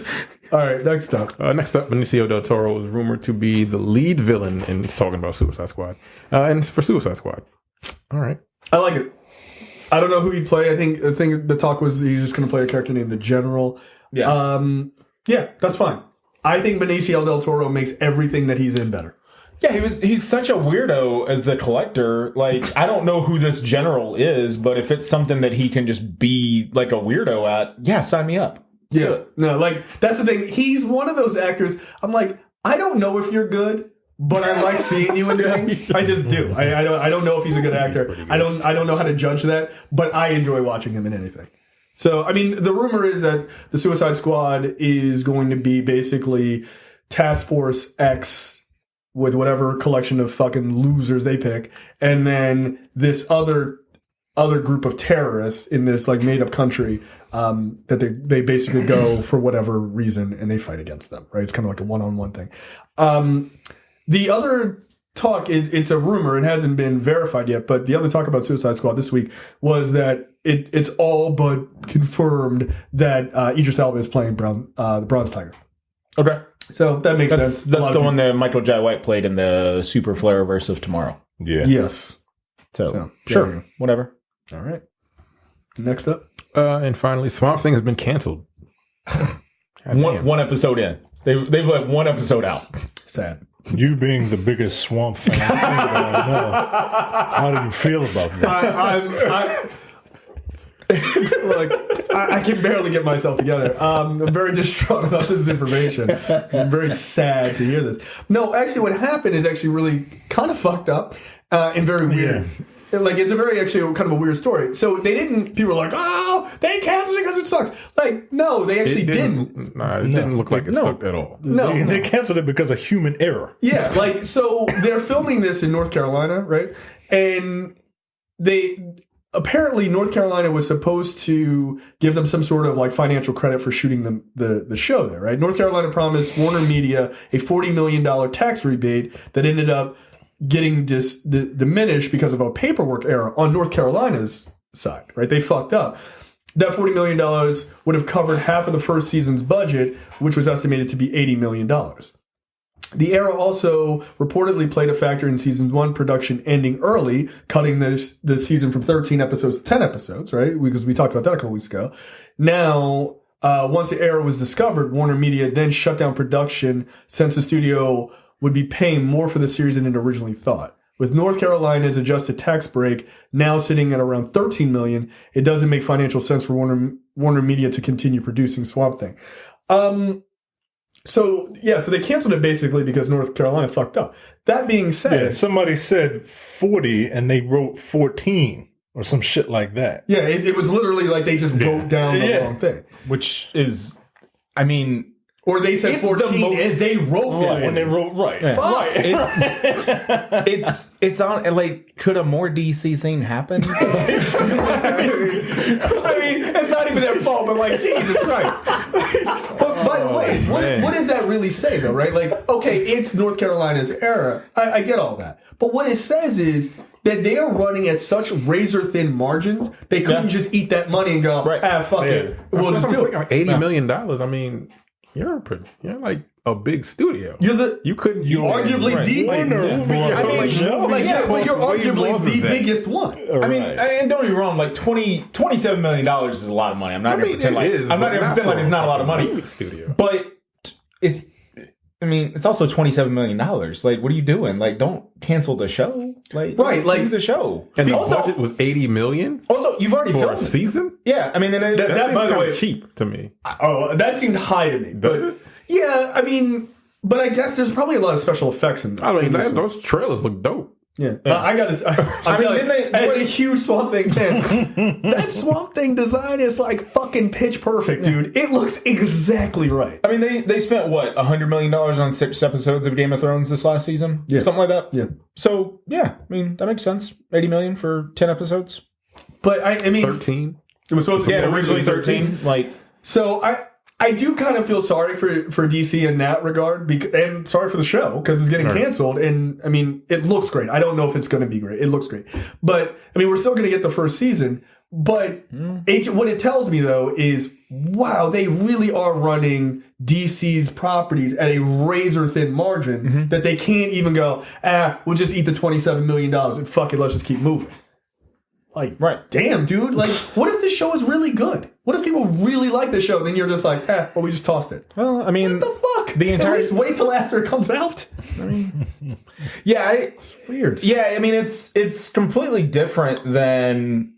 All right, next up. Next up, Benicio del Toro is rumored to be the lead villain in talking about Suicide Squad. And for Suicide Squad. All right. I like it. I don't know who he'd play. I think the talk was he's just going to play a character named the General. Yeah. Yeah, that's fine. I think Benicio del Toro makes everything that he's in better. Yeah, he's such a weirdo as the collector. Like, I don't know who this general is, but if it's something that he can just be like a weirdo at, yeah, sign me up. Yeah. No, like, that's the thing. He's one of those actors, I'm like, I don't know if you're good, but I like seeing you in things. I just do. I don't know if he's a good actor. I don't know how to judge that, but I enjoy watching him in anything. So, I mean, the rumor is that the Suicide Squad is going to be basically Task Force X with whatever collection of fucking losers they pick, and then this other group of terrorists in this like made up country that they basically go for whatever reason and they fight against them. Right? It's kind of like a one-on-one thing. The other talk is it's a rumor; it hasn't been verified yet. But the other talk about Suicide Squad this week was that it's all but confirmed that Idris Elba is playing the Bronze Tiger. Okay. So that makes sense. That's the one that Michael Jai White played in the Super Flare-verse of Tomorrow. Yeah. Yes. So sure, whatever. All right. Next up. And finally, Swamp Thing has been canceled. One episode in. They've let one episode out. Sad. You being the biggest Swamp fan, I know. How do you feel about this? Look, I can barely get myself together. I'm very distraught about this information. I'm very sad to hear this. No, actually, what happened is actually really kind of fucked up and very weird. Yeah. Like, it's a very, actually, kind of a weird story. So they didn't, people were like, oh, they canceled it because it sucks. Like, no, they actually didn't. Nah, it didn't look like it sucked at all. No. They canceled it because of human error. Yeah, like, so they're filming this in North Carolina, right? And apparently North Carolina was supposed to give them some sort of like financial credit for shooting the show there, right? North Carolina promised Warner Media a $40 million tax rebate that ended up getting diminished because of a paperwork error on North Carolina's side, right? They fucked up. That $40 million would have covered half of the first season's budget, which was estimated to be $80 million. The error also reportedly played a factor in season 1 production ending early, cutting the season from 13 episodes to 10 episodes, right? Because we talked about that a couple weeks ago. Now, once the error was discovered, Warner Media then shut down production since the studio would be paying more for the series than it originally thought. With North Carolina's adjusted tax break now sitting at around $13 million, it doesn't make financial sense for Warner Media to continue producing Swamp Thing. So they canceled it basically because North Carolina fucked up. That being said... Yeah, somebody said 40 and they wrote 14 or some shit like that. Yeah, it was literally like they just wrote down the wrong thing. Which is, I mean... Or they said 14 and they wrote right, and they wrote right. Yeah. Fuck. It's on, like, could a more DC thing happen? I mean, it's not even their fault, but like, Jesus Christ. But by the way, what does that really say, though, right? Like, okay, it's North Carolina's era. I get all that. But what it says is that they are running at such razor-thin margins, they couldn't just eat that money and go, fuck it. We'll just do it. $80 million, I mean... You're like a big studio. You're arguably the biggest one. I mean, and don't get me wrong, like $27 million is a lot of money. I'm not going to pretend like it's not a lot of money. Studio. But it's also $27 million. Like, what are you doing? Like, don't cancel the show. Like, right, like do the show. And the budget was $80 million. Also, you've already for filmed a season. Yeah, I mean, that by the way, cheap to me. Oh, that seemed high to me. Does it? Yeah, I mean, but I guess there's probably a lot of special effects in there. I mean, those trailers look dope. Yeah. I got to. I'm telling you, as a huge Swamp Thing fan, that Swamp Thing design is like fucking pitch perfect, dude. It looks exactly right. I mean, they spent what, $100 million on 6 episodes of Game of Thrones this last season, something like that. Yeah. So I mean, that makes sense. $80 million for 10 episodes. But I mean, 13. It was supposed to be originally 13. Like, so I do kind of feel sorry for DC in that regard, and sorry for the show because it's getting canceled. And I mean, it looks great. I don't know if it's going to be great. It looks great, but I mean, we're still going to get the first season. But what it tells me though is, wow, they really are running DC's properties at a razor thin margin that they can't even go, we'll just eat the $27 million and fuck it, let's just keep moving. Like, damn, dude. Like, what if this show is really good? What if people really like this show and then you're just like, well, we just tossed it? Well, I mean... What the fuck? the entire. At least wait till after it comes out. It's weird. Yeah, I mean, it's completely different than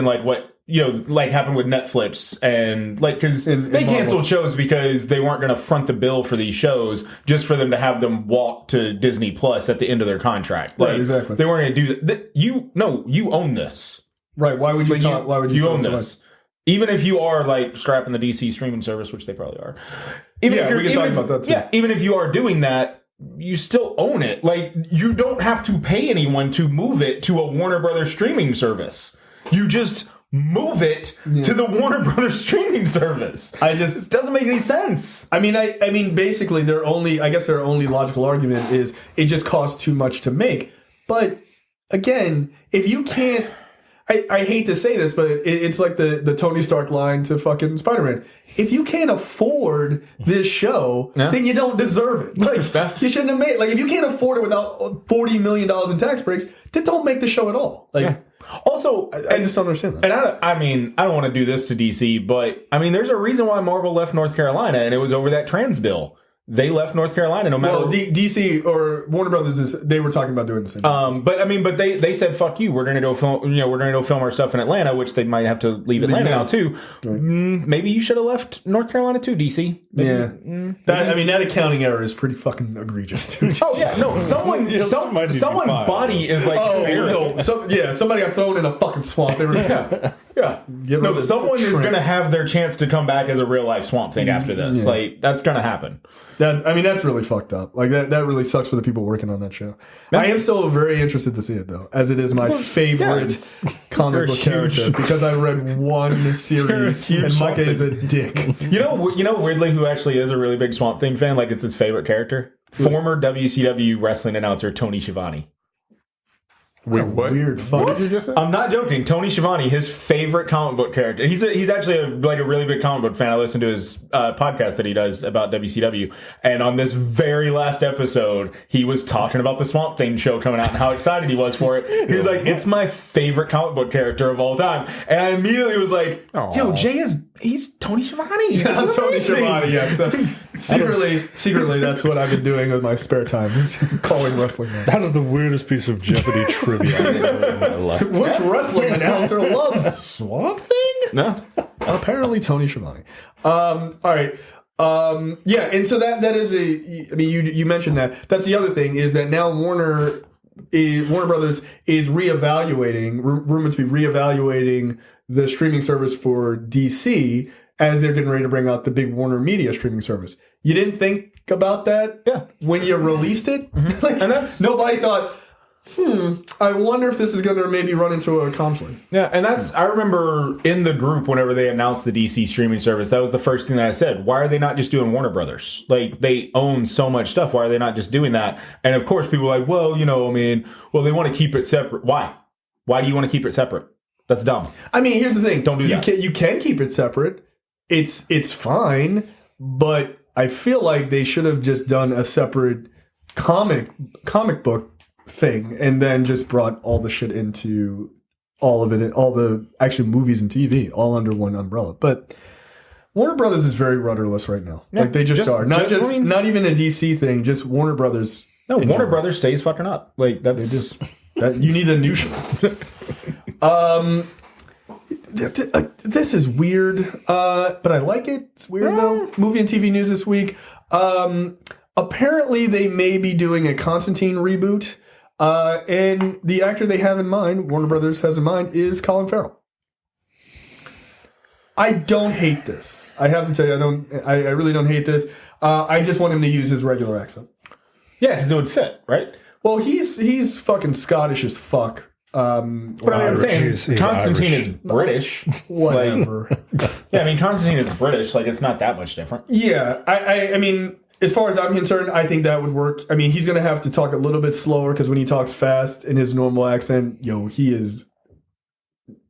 like what like happened with Netflix and like because they canceled shows because they weren't going to front the bill for these shows just for them to have them walk to Disney Plus at the end of their contract. Like, right, exactly. They weren't going to do that. You own this. Right? Why would you? Why would you own this? Even if you are like scrapping the DC streaming service, which they probably are. We can talk about that too. Yeah, even if you are doing that, you still own it. Like, you don't have to pay anyone to move it to a Warner Brothers streaming service. You just move it to the Warner Brothers streaming service. It doesn't make any sense. I mean, basically, their only logical argument is it just costs too much to make. But again, if you can't, I hate to say this, but it's like the Tony Stark line to fucking Spider-Man. If you can't afford this show, then you don't deserve it. Like, you shouldn't have made. Like, if you can't afford it without $40 million in tax breaks, then don't make the show at all. Like, also, I just don't understand that. And I don't want to do this to DC, but I mean, there's a reason why Marvel left North Carolina, and it was over that trans bill. They left North Carolina no matter. Well, DC or Warner Brothers they were talking about doing the same. But they said fuck you. We're going to go film. We're going to go film our stuff in Atlanta, which they might have to leave Atlanta now too. Right. Maybe you should have left North Carolina too, DC. Maybe, that accounting error is pretty fucking egregious too. Oh yeah, no. Someone's body is like somebody got thrown in a fucking swamp. They were No, someone is going to have their chance to come back as a real life Swamp Thing after this. Yeah. Like, that's going to happen. That's really fucked up. Like, that really sucks for the people working on that show. I am still very interested to see it, though, as it is my favorite comic book character, because I read one series, and Micah is a dick. You know, weirdly, who actually is a really big Swamp Thing fan, like, it's his favorite character? Former WCW wrestling announcer Tony Schiavone. Wait, what? Weird fuck. What did you just say? I'm not joking. Tony Schiavone, his favorite comic book character. He's actually a really big comic book fan. I listen to his podcast that he does about WCW. And on this very last episode, he was talking about the Swamp Thing show coming out and how excited he was for it. He was like, "It's my favorite comic book character of all time." And I immediately was like, "Yo, he's Tony Schiavone." I'm Tony Schiavone, yes. Secretly, that's what I've been doing with my spare time, is calling wrestling. That is the weirdest piece of Jeopardy trivia I've ever heard in my life. Which wrestling announcer loves Swamp Thing? No. Apparently Tony Schiavone. All right. And so that is you mentioned that. That's the other thing, is that now Warner Brothers is rumored to be reevaluating the streaming service for DC as they're getting ready to bring out the big Warner Media streaming service. You didn't think about that when you released it? Mm-hmm. And that's nobody thought, I wonder if this is going to maybe run into a conflict. Yeah, and I remember in the group whenever they announced the DC streaming service, that was the first thing that I said. Why are they not just doing Warner Brothers? Like, they own so much stuff. Why are they not just doing that? And of course, people are like, they want to keep it separate. Why? Why do you want to keep it separate? That's dumb. I mean, here's the thing. Don't do that. You can keep it separate. It's fine, but I feel like they should have just done a separate comic book thing, and then just brought all the shit into all of it, all the actual movies and TV, all under one umbrella. But Warner Brothers is very rudderless right now. Yeah, like, they just are. Not even a DC thing, just Warner Brothers. No, Warner Brothers stays fucking up. Like, that's just you need a new show. This is weird, but I like it. It's weird though. Movie and TV news this week. Apparently, they may be doing a Constantine reboot. And the actor they have in mind, Warner Brothers has in mind, is Colin Farrell. I don't hate this. I have to tell you, I really don't hate this. I just want him to use his regular accent. Yeah, because it would fit, right? Well, he's fucking Scottish as fuck. But I'm saying he's Constantine Irish. is British. Whatever. Yeah, I mean, Constantine is British. Like, it's not that much different. Yeah, I mean, as far as I'm concerned, I think that would work. I mean, he's going to have to talk a little bit slower, because when he talks fast in his normal accent, he is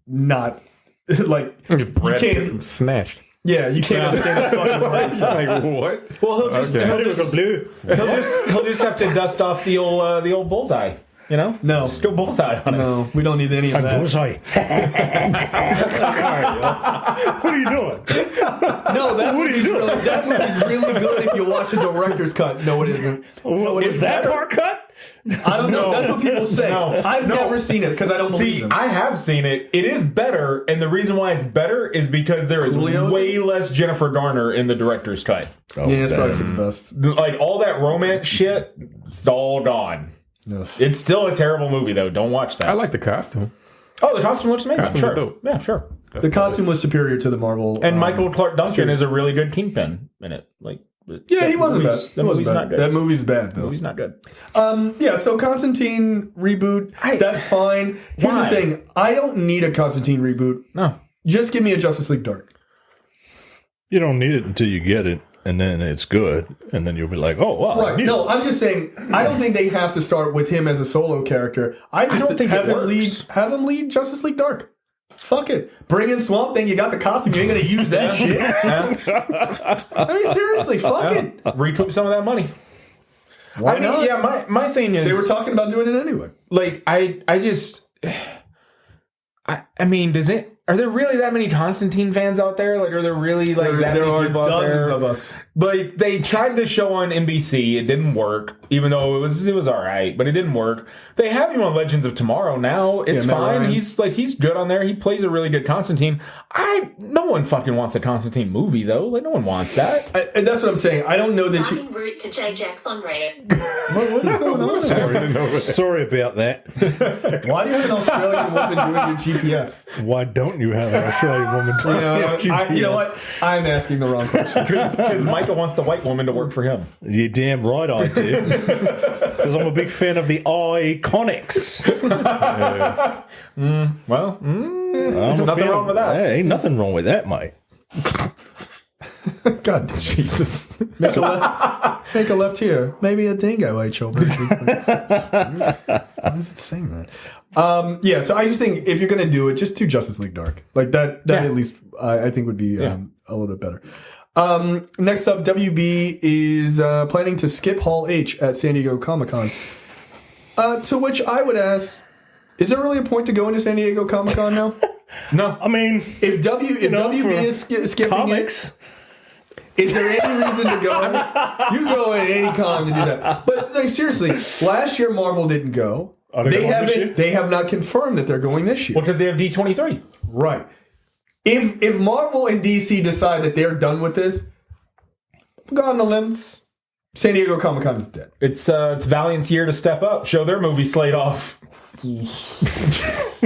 not like you can't Snatched. Yeah, you can't understand the fucking words. Like, what? Well, he'll just have to dust off the old bullseye. You know? No. Just go bullseye on it. No, we don't need any of that. Bullseye. What are you doing? No, that movie's really good if you watch the director's cut. No, it isn't. Is that part cut? I don't know. That's what people say. No. I've never seen it because I don't believe See, them. I have seen it. It is better, and the reason why it's better is because there is Coolio's way less Jennifer Garner in the director's cut. Yeah, it's probably for the best. Like, all that romance shit, it's all gone. Ugh. It's still a terrible movie, though. Don't watch that. I like the costume. Oh, the costume looks amazing. Costume's Sure. dope. Yeah, sure. The costume was superior to the Marvel. And Michael Clark Duncan series. is a really good Kingpin in it. Like, Yeah, he wasn't bad. That movie's not good. That movie's bad, The though. movie's not good. Yeah, so Constantine reboot, that's fine. Here's Why? the thing. I don't need a Constantine reboot. No. Just give me a Justice League Dark. You don't need it until you get it, and then it's good, and then you'll be like, oh, wow. I Right. need No, it. I'm just saying, I don't think they have to start with him as a solo character. I just don't think have it him works. have him lead Justice League Dark. Fuck it. Bring in Swamp Thing. You got the costume. You ain't going to use that shit. I mean, seriously, fuck it. Recoup some of that money. Why I mean, not? yeah, my thing is... They were talking about doing it anyway. like, I just... I mean, are there really that many Constantine fans out there? Like, are there really like that There many are people out dozens there? of us. Like, they tried the show on NBC. It didn't work, even though it was all right, but it didn't work. They have him on Legends of Tomorrow now. It's Matt fine. Ryan. He's good on there. He plays a really good Constantine. No one fucking wants a Constantine movie though. Like, no one wants that. And that's what I'm saying. I don't know that you... Starting route to J-Jax on Red. What is going on? Sorry about that. Why do you have an Australian woman doing your GPS? Why don't you have an Australian woman doing You know what? I'm asking the wrong question. Because Michael wants the white woman to work for him. You're damn right I do. Because I'm a big fan of the Iconics. Well, I'm a nothing fan wrong of- with that. Hey, ain't nothing wrong with that, mate. God damn Jesus. Make a left here. Maybe a dingo ate your baby. Why is it saying that? Yeah, so I just think if you're going to do it, just do Justice League Dark. Like that at least I think would be a little bit better. Next up, WB is planning to skip Hall H at San Diego Comic-Con. To which I would ask, is there really a point to going to San Diego Comic-Con now? No, I mean, If WB is skipping comics. is there any reason to go? You go at any con to do that. But like, seriously, last year Marvel didn't go. Are they going this year? They have not confirmed that they're going this year. Well, because they have D23. Right. If Marvel and DC decide that they're done with this, go on the limbs. San Diego Comic-Con is dead. It's Valiant's year to step up, show their movie slate off.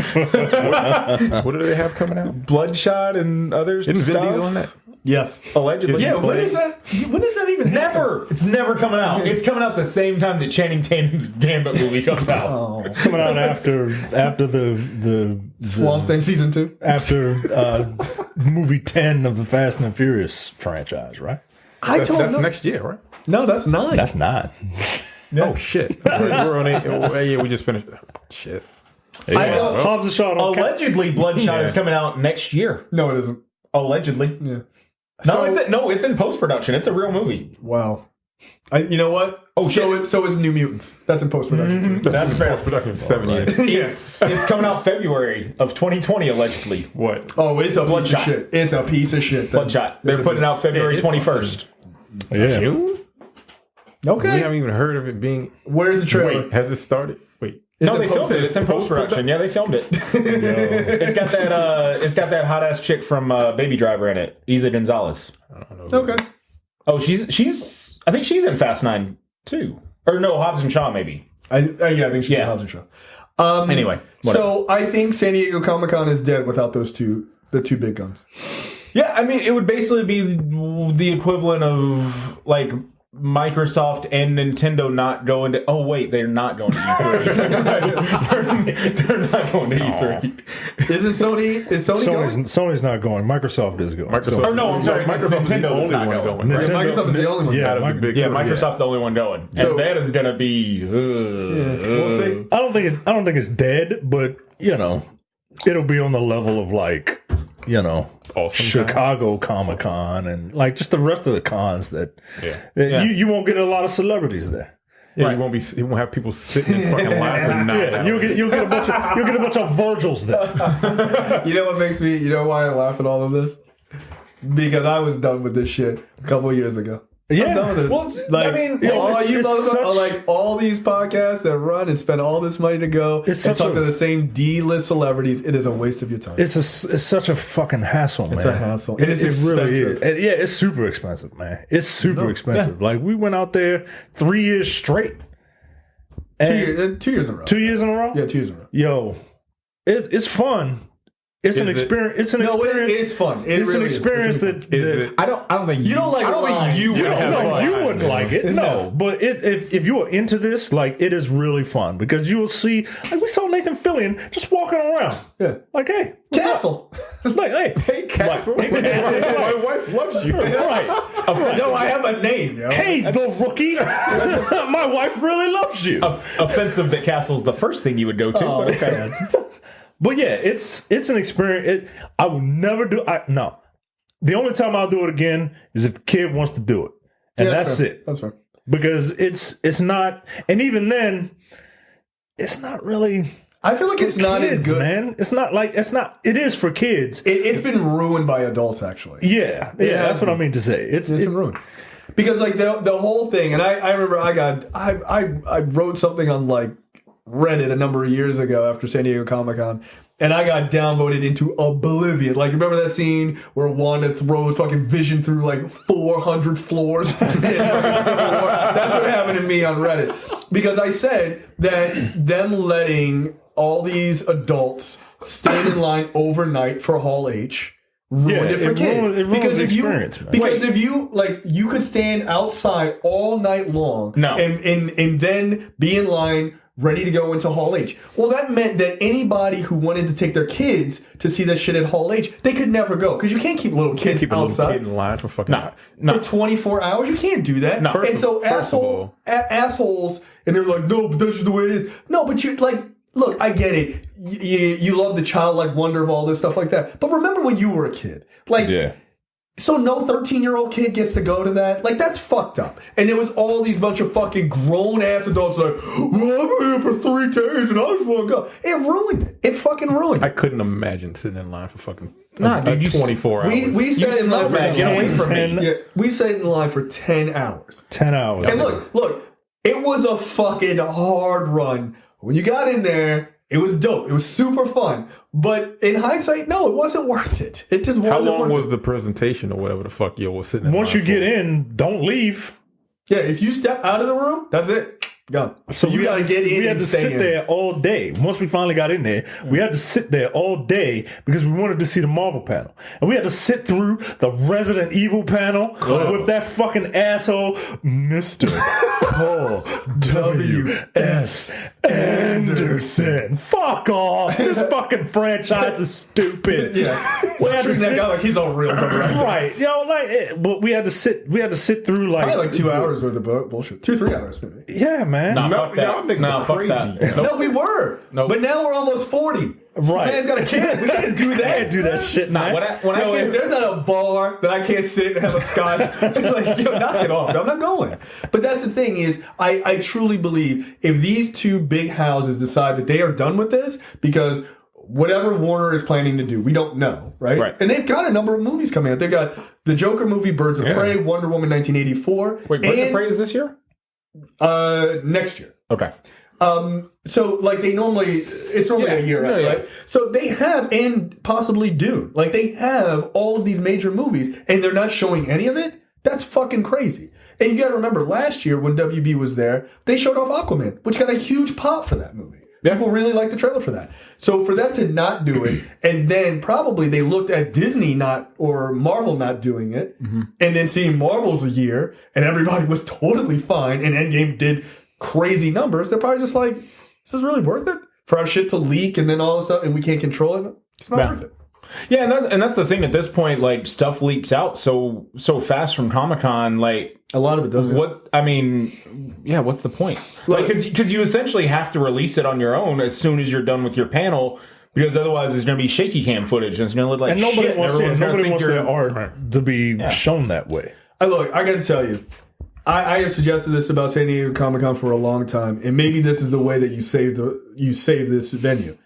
What do they have coming out? Bloodshot and others. Isn't Vin stuff. Diesel on that? Yes. Allegedly. Yeah. When is that? When does that even happen? Never. It's never coming out. It's coming out the same time that Channing Tatum's Gambit movie comes out. Oh, Coming out after the Swamp Thing season 2. after movie 10 of the Fast and the Furious franchise, right? I don't That's know. next year, right? No, that's 9. That's not. Oh shit! We're on it. Yeah, we just finished. Shit. I don't. Hobbs and Shaw don't count. Allegedly, Bloodshot is coming out next year. No, it isn't. Allegedly. Yeah. No, So- it's in post production. It's a real movie. Wow. You know what? Oh, shit. So is New Mutants. That's in post production too. That's fair. Production 7 years. It's coming out February of 2020, allegedly. What? Oh, it's a piece of Bloodshot. shit. It's a piece of shit. Bloodshot. They're putting it out February Yeah, it's 21st. Yeah. June? We Okay. haven't even heard of it being. Where's the trailer? Wait, has it started? Wait. No, it they filmed posted? it. It's in post production. Yeah, they filmed it. It's got that hot ass chick from Baby Driver in it, Isa Gonzalez. I don't know. Okay. Oh, she's. I think she's in Fast 9 too, or no, Hobbs and Shaw maybe. I think she's Yeah. a Hobbs and Shaw. Anyway, whatever. So I think San Diego Comic-Con is dead without the two big guns. Yeah, I mean, it would basically be the equivalent of like Microsoft and Nintendo not going to. Oh wait, they're not going to E3. they're not going to E3. Isn't Sony? Is Sony going? Sony's not going. Microsoft is going. Microsoft. Or no, I'm sorry, Microsoft's the Nintendo is only not one going. going. Yeah, right? Microsoft is the only one. Yeah, Out of the big Yeah, three, Microsoft's the only one going, So- and that is going to be. We'll see. I don't think it's dead, but it'll be on the level of like Awesome Chicago Comic-Con and like just the rest of the cons that Yeah. you won't get a lot of celebrities there. Yeah, you won't have people sitting in fucking line for 9 hours. You'll get a bunch of Virgils there. You know what makes me? You know why I laugh at all of this? Because I was done with this shit a couple of years ago. Yeah. I'm done with it. Well, like, I mean, all you it's motherfuckers, such- like all these podcasts that run and spend all this money to go and such talk a- to the same D-list celebrities, it is a waste of your time. It's such a fucking hassle, man. It's a hassle. It is really expensive. is. And yeah, it's super expensive, man. It's super expensive. Like we went out there 3 years straight. 2 years, 2 years in a row. 2 years in a row? Yeah, 2 years in a row. Yo, it's fun. It's an experience. It's an experience. It is fun. It's really an experience is. that I don't think You don't like I don't lines. think you would have fun. you wouldn't like it, no. But if you are into this, like it is really fun because you will see. Like we saw Nathan Fillion just walking around. Yeah. Like, hey, what's Castle. up? Like, hey, Hey, Castle. Like, hey, Castle. My wife loves you. Right. No, I have a name. Yo. Hey, the rookie. My wife really loves you. offensive that Castle's the first thing you would go to. Oh, but okay. man. But yeah, it's an experience. I will never do. No, the only time I'll do it again is if the kid wants to do it, and Yeah, that's fair. it. That's right. Because it's not, and even then, it's not really. I feel like it's not kids, as good. man. It's not like it's not. It is for kids. It's been ruined by adults, actually. Yeah, that's what I mean to say. It's been ruined. Because like the whole thing, and I remember I wrote something on like Reddit a number of years ago after San Diego Comic-Con, and I got downvoted into oblivion. Like, remember that scene where Wanda throws fucking Vision through like 400 floors? That's what happened to me on Reddit. Because I said that them letting all these adults stand in line overnight for Hall H ruined it for kids. It ruins because the if you experience, man. because if you like, you could stand outside all night long, No. and then be in line ready to go into Hall H. Well, that meant that anybody who wanted to take their kids to see that shit at Hall H, they could never go because you can't keep little kids Keep a little outside kid in line for fucking. for 24 hours. You can't do that. No. And so First of all- assholes, and they're like, no, but that's just the way it is. No, but you like. Look, I get it. You love the childlike wonder of all this stuff like that. But remember when you were a kid? Like, so no 13-year-old kid gets to go to that? Like, that's fucked up. And it was all these bunch of fucking grown-ass adults like, well, I'm here for 3 days and I just want to go. It ruined it. It fucking ruined I it. couldn't imagine sitting in line for fucking dude, you 24 hours. We sat in line for scumbag, get away from me. 10 Yeah, we sat in line for 10 hours. 10 hours. And look, it was a fucking hard run. When you got in there, it was dope. It was super fun. But in hindsight, no, it wasn't worth it. It just How wasn't long worth was the presentation or whatever the fuck you was sitting in Once line you get for? in, don't leave. Yeah, if you step out of the room, that's it. Gone. So you got to get in We had and to stay sit in. there all day. Once we finally got in there, we had to sit there all day because we wanted to see the Marvel panel. And we had to sit through the Resident Evil panel with that fucking asshole, Mr. Paul W.S. Anderson. Fuck off. This fucking franchise is stupid. Yeah. We had to Treating that sit, guy like he's on real right. right. You know, like, but we had to sit through Probably like 2 hours worth of bullshit. 2-3 hours maybe. Yeah, man. Nah, No, fuck that. y'all niggas Nah, are fuck crazy. that. No, we were. Nope. But now we're almost 40. Right. Man's got a kid. We can't do that. Can't do that shit, Nah, man. when I Yo, came- if there's not a bar that I can't sit and have a scotch, like, yo, knock it off. I'm not going. But that's the thing is, I truly believe if these two big houses decide that they are done with this, because whatever Warner is planning to do, we don't know, right? Right. And they've got a number of movies coming out. They've got the Joker movie, Birds of Prey, Wonder Woman 1984. Wait, Birds of Prey is this year? Next year. Okay. So like it's normally Yeah. a year out, Yeah, yeah. right? So they have, and possibly Dune, like they have all of these major movies, and they're not showing any of it. That's fucking crazy. And you got to remember, last year when WB was there, they showed off Aquaman, which got a huge pop for that movie. Yeah. People really liked the trailer for that. So for them to not do it, and then probably they looked at Disney or Marvel not doing it, and then seeing Marvel's a year, and everybody was totally fine, and Endgame did crazy numbers, they're probably just like, is this really worth it? For our shit to leak and then all this stuff, and we can't control it? It's not worth it. Yeah, and that's the thing. At this point, like, stuff leaks out so fast from Comic-Con. Like, A lot of it doesn't. what I mean, yeah, what's the point? Like, because you essentially have to release it on your own as soon as you're done with your panel, because otherwise there's going to be shaky cam footage and it's going to look like And nobody shit. wants, everyone's gonna nobody think wants you're- their art to be shown that way. Look, I got to tell you, I have suggested this about San Diego Comic-Con for a long time, and maybe this is the way that you save this venue.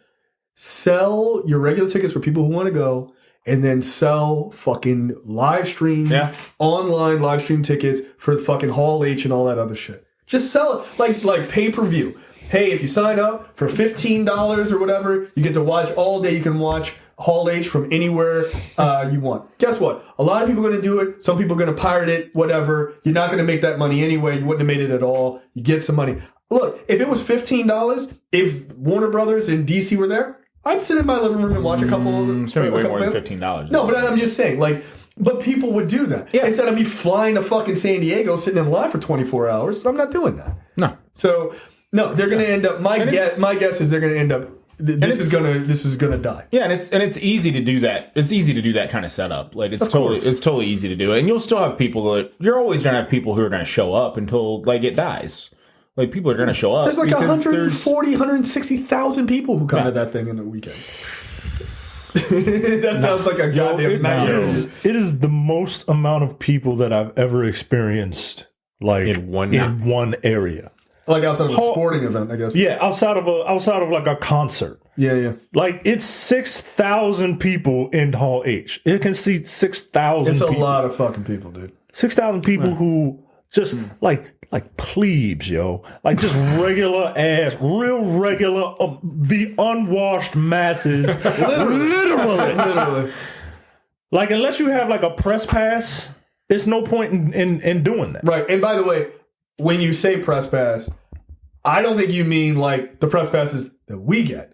Sell your regular tickets for people who want to go, and then sell fucking live stream, online live stream tickets for fucking Hall H and all that other shit. Just sell it like pay-per-view. Hey, if you sign up for $15 or whatever, you get to watch all day. You can watch Hall H from anywhere you want. Guess what? A lot of people are going to do it. Some people are going to pirate it, whatever. You're not going to make that money anyway. You wouldn't have made it at all. You get some money. Look, if it was $15, if Warner Brothers and DC were there, I'd sit in my living room and watch a couple of them. It's going to be way more than $15. No, but I'm just saying, but people would do that. Yeah. Instead of me flying to fucking San Diego, sitting in line for 24 hours, I'm not doing that. No. So, no, they're going to end up, my guess is they're going to end up, this is gonna die. Yeah, and it's easy to do that. It's easy to do that kind of setup. Like it's totally easy to do it. And you'll still have people you're always gonna have people who are gonna show up until it dies. Like people are gonna show up. There's 160,000 people who come to that thing in the weekend. That sounds like a goddamn nightmare. It is the most amount of people that I've ever experienced in one area. Like outside of a sporting event, I guess. Yeah, outside of a concert. Yeah. It's 6,000 people in Hall H. It can seat 6,000 It's a people. lot of fucking people, dude. 6,000 people who just like plebes, yo. Like just regular ass, real regular, the unwashed masses. Literally. Like unless you have a press pass, there's no point in doing that. Right. And by the way, when you say press pass, I don't think you mean the press passes that we get.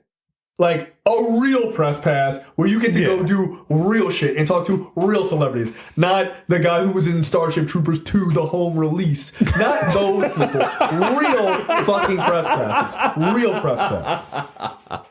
Like a real press pass where you get to go do real shit and talk to real celebrities. Not the guy who was in Starship Troopers 2, the home release. Not those people. Real fucking press passes. Real press passes.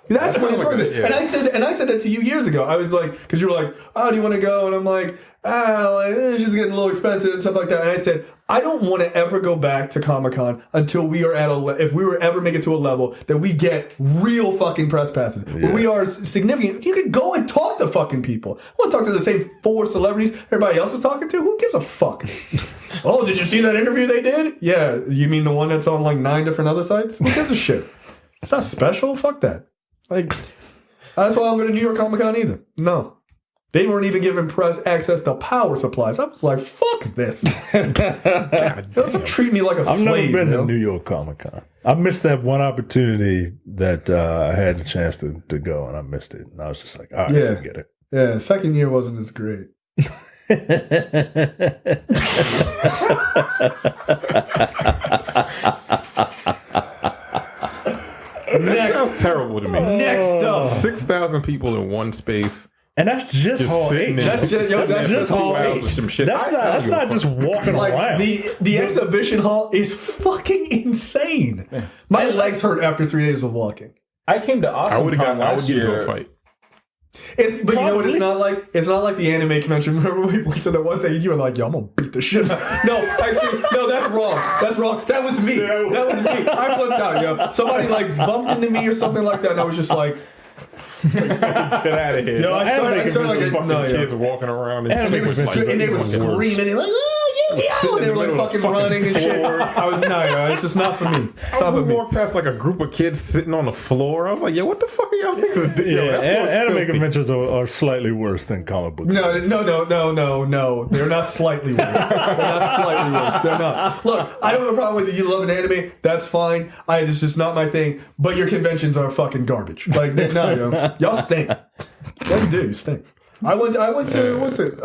That's what it's worth. Yeah. And I said that to you years ago. I was like, because you were like, oh, do you want to go? And I'm like, it's just getting a little expensive and stuff like that. And I said, I don't want to ever go back to Comic-Con until we are if we were ever make it to a level that we get real fucking press passes. Yeah. Where we are significant. You can go and talk to fucking people. I want to talk to the same 4 celebrities everybody else is talking to. Who gives a fuck? Oh, did you see that interview they did? Yeah. You mean the one that's on 9 different other sites? Who gives a shit? It's not special. Fuck that. That's why I'm going to New York Comic-Con either. No. They weren't even giving press access to power supplies. I was like, fuck this. Don't treat me like a slave. I've never been to New York Comic-Con. I missed that one opportunity that I had the chance to go, and I missed it. And I was just like, all right, forget it. Yeah, second year wasn't as great. That's terrible to me. Next up. 6,000 people in one space. And that's just Hall H. That's just Hall H. That's not just walking around. The exhibition hall is fucking insane. Yeah. My legs hurt after 3 days of walking. I came to Awesome Con last year. To a fight. But you know what? It's not like the anime convention. Remember we went to the one thing and you were like, "Yo, I'm gonna beat the shit out." No, actually, no, that's wrong. That's wrong. That was me. I flipped out, yo. Somebody bumped into me or something like that, and I was just like. Get out of here. Yo, I started kids walking around and they were screaming and and they were fucking running and shit. It's just not for me. We walked past a group of kids sitting on the floor. I was like, what the fuck are y'all niggas doing? Anime conventions are slightly worse than comic book. No. They're not slightly worse. They're not. Look, I don't have a problem with you loving anime. That's fine. It's just not my thing. But your conventions are fucking garbage. Y'all stink. What do you stink? I went to what's it?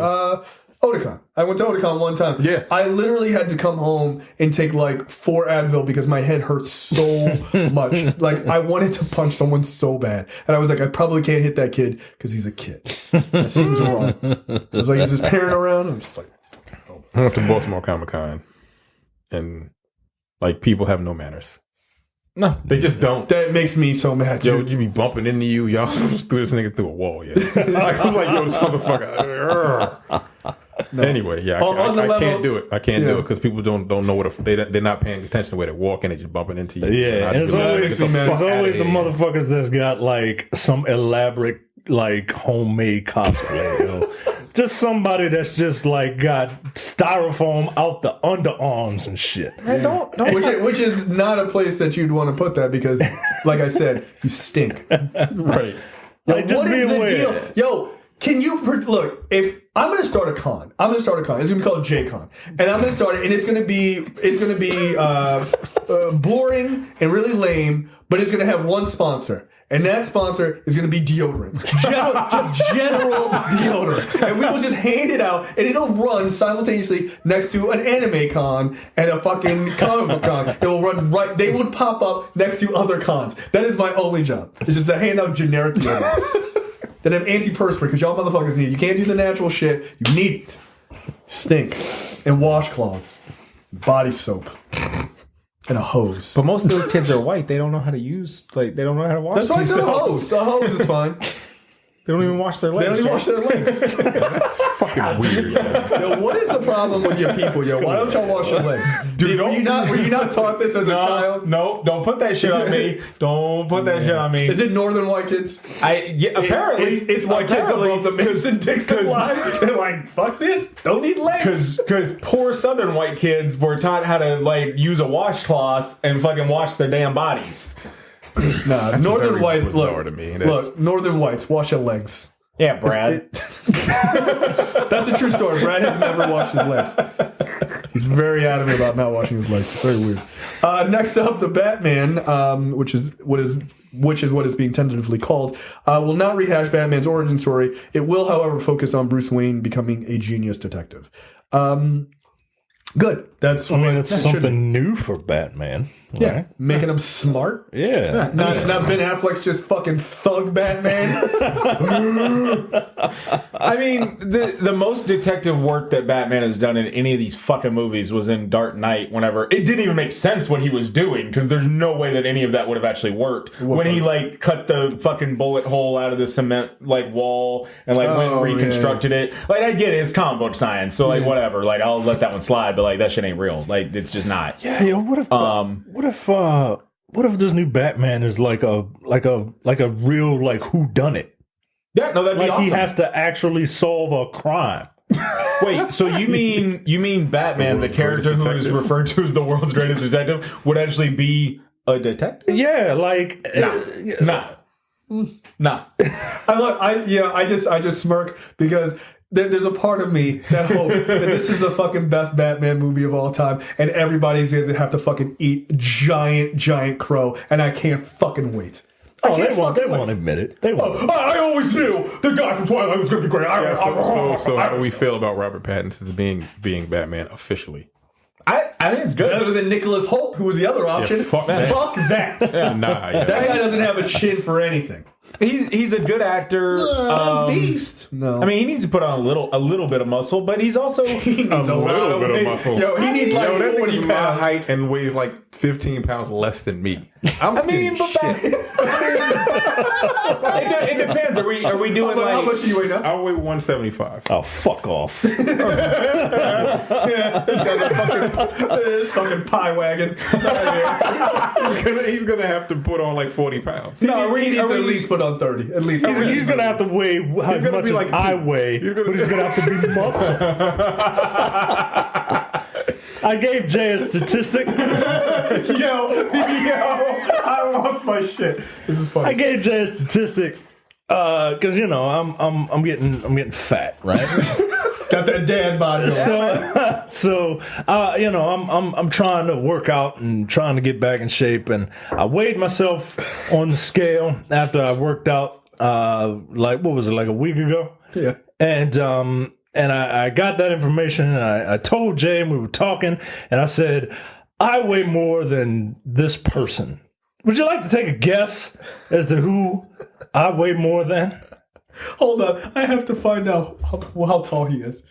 Otakon. I went to Otakon one time. Yeah. I literally had to come home and take 4 Advil because my head hurt so much. I wanted to punch someone so bad. And I was like, I probably can't hit that kid because he's a kid. That seems wrong. I was like, is his parent around? I'm just like, oh. I went to Baltimore Comic-Con and people have no manners. No, they just don't. That makes me so mad too. Yo, you be bumping into you. Y'all just threw this nigga through a wall, yeah. I was like, yo, this motherfucker. No. Anyway, yeah, I can't do it. I can't do it because people don't know what they're not paying attention to where they're walking. They're just bumping into you. Yeah, and it's always the motherfuckers that's got some elaborate homemade cosplay. just somebody that's just like got styrofoam out the underarms and shit. Don't Which is not a place that you'd want to put that because, like I said, you stink. Right. Yo, Like, just what be is the aware. deal? Yo, can you look? If I'm going to start a con, it's going to be called J-Con, and I'm going to start it, and it's going to be boring and really lame, but it's going to have one sponsor. And that sponsor is going to be deodorant. Just general deodorant. And we will just hand it out, and it'll run simultaneously next to an anime con and a fucking comic book con. It will run right, they would pop up next to other cons. That is my only job. It's just to hand out generic deodorants. That have antiperspirant, because y'all motherfuckers need it. You can't do the natural shit. You need it. Stink. And washcloths. Body soap. And a hose. But most of those kids are white. They don't know how to use, they don't know how to wash That's why I said a themselves. hose. A hose is fine. They don't even wash their legs. They don't even wash their legs. That's fucking weird. Man. Yo, what is the problem with your people, yo? Why don't y'all wash your legs? Dude, were you not taught this as a child? No, don't put that shit on me. Don't put that shit on me. Is it northern white kids? Apparently, It's white kids above the Mason Dixon line. They're like, fuck this. Don't need legs. Because poor southern white kids were taught how to use a washcloth and fucking wash their damn bodies. Nah, northern very whites. bizarre to me. Look, northern whites wash your legs. Yeah, Brad. That's a true story. Brad has never washed his legs. He's very adamant about not washing his legs. It's very weird. Next up, the Batman, which is what is being tentatively called, will not rehash Batman's origin story. It will, however, focus on Bruce Wayne becoming a genius detective. Good. That's It's something new for Batman. Yeah, Right? making him smart. Yeah. Not Ben Affleck's just fucking thug Batman. I mean, the most detective work that Batman has done in any of these fucking movies was in Dark Knight. Whenever it didn't even make sense what he was doing, because there's no way that any of that would have actually worked. When he cut the fucking bullet hole out of the cement wall and went and reconstructed it. I get it, it's comic book science, so whatever. I'll let that one slide, but that shit ain't real. It's just not. Yeah, yo, what if this new Batman is like a real whodunit? Yeah, no, that'd be awesome. He has to actually solve a crime. Wait, so you mean Batman, the character who is referred to as the world's greatest detective, would actually be a detective? Yeah, Nah. I just smirk because there's a part of me that hopes that this is the fucking best Batman movie of all time, and everybody's going to have to fucking eat giant crow, and I can't fucking wait. They won't admit it. They won't. I always knew the guy from Twilight was going to be great. So how do we feel about Robert Pattinson being Batman officially? I think it's good. Better than Nicholas Hoult, who was the other option. Yeah, fuck that. Fuck that. That guy doesn't have a chin for anything. He's a good actor. Beast. No. I mean, he needs to put on a little bit of muscle, but he's also he needs a little bit of muscle. Yo, he needs that 40 nigga's my pounds. height and weighs 15 pounds less than me. It depends. Are we doing How much do you weigh now? I weigh 175. Oh, fuck off. Yeah, this fucking pie wagon. He's gonna have to put on 40 pounds. He needs to at least put on 30. At least. He's going to have to weigh as much as I weigh, but he's going to have to be muscle. I gave Jay a statistic. Yo, I lost my shit. This is funny. I gave Jay a statistic because I'm getting fat, right? Got that dad body. So I'm trying to work out and trying to get back in shape, and I weighed myself on the scale after I worked out. What was it, a week ago? Yeah. And I got that information, and I told Jay, and we were talking, and I said, I weigh more than this person. Would you like to take a guess as to who I weigh more than? Hold on, I have to find out how tall he is.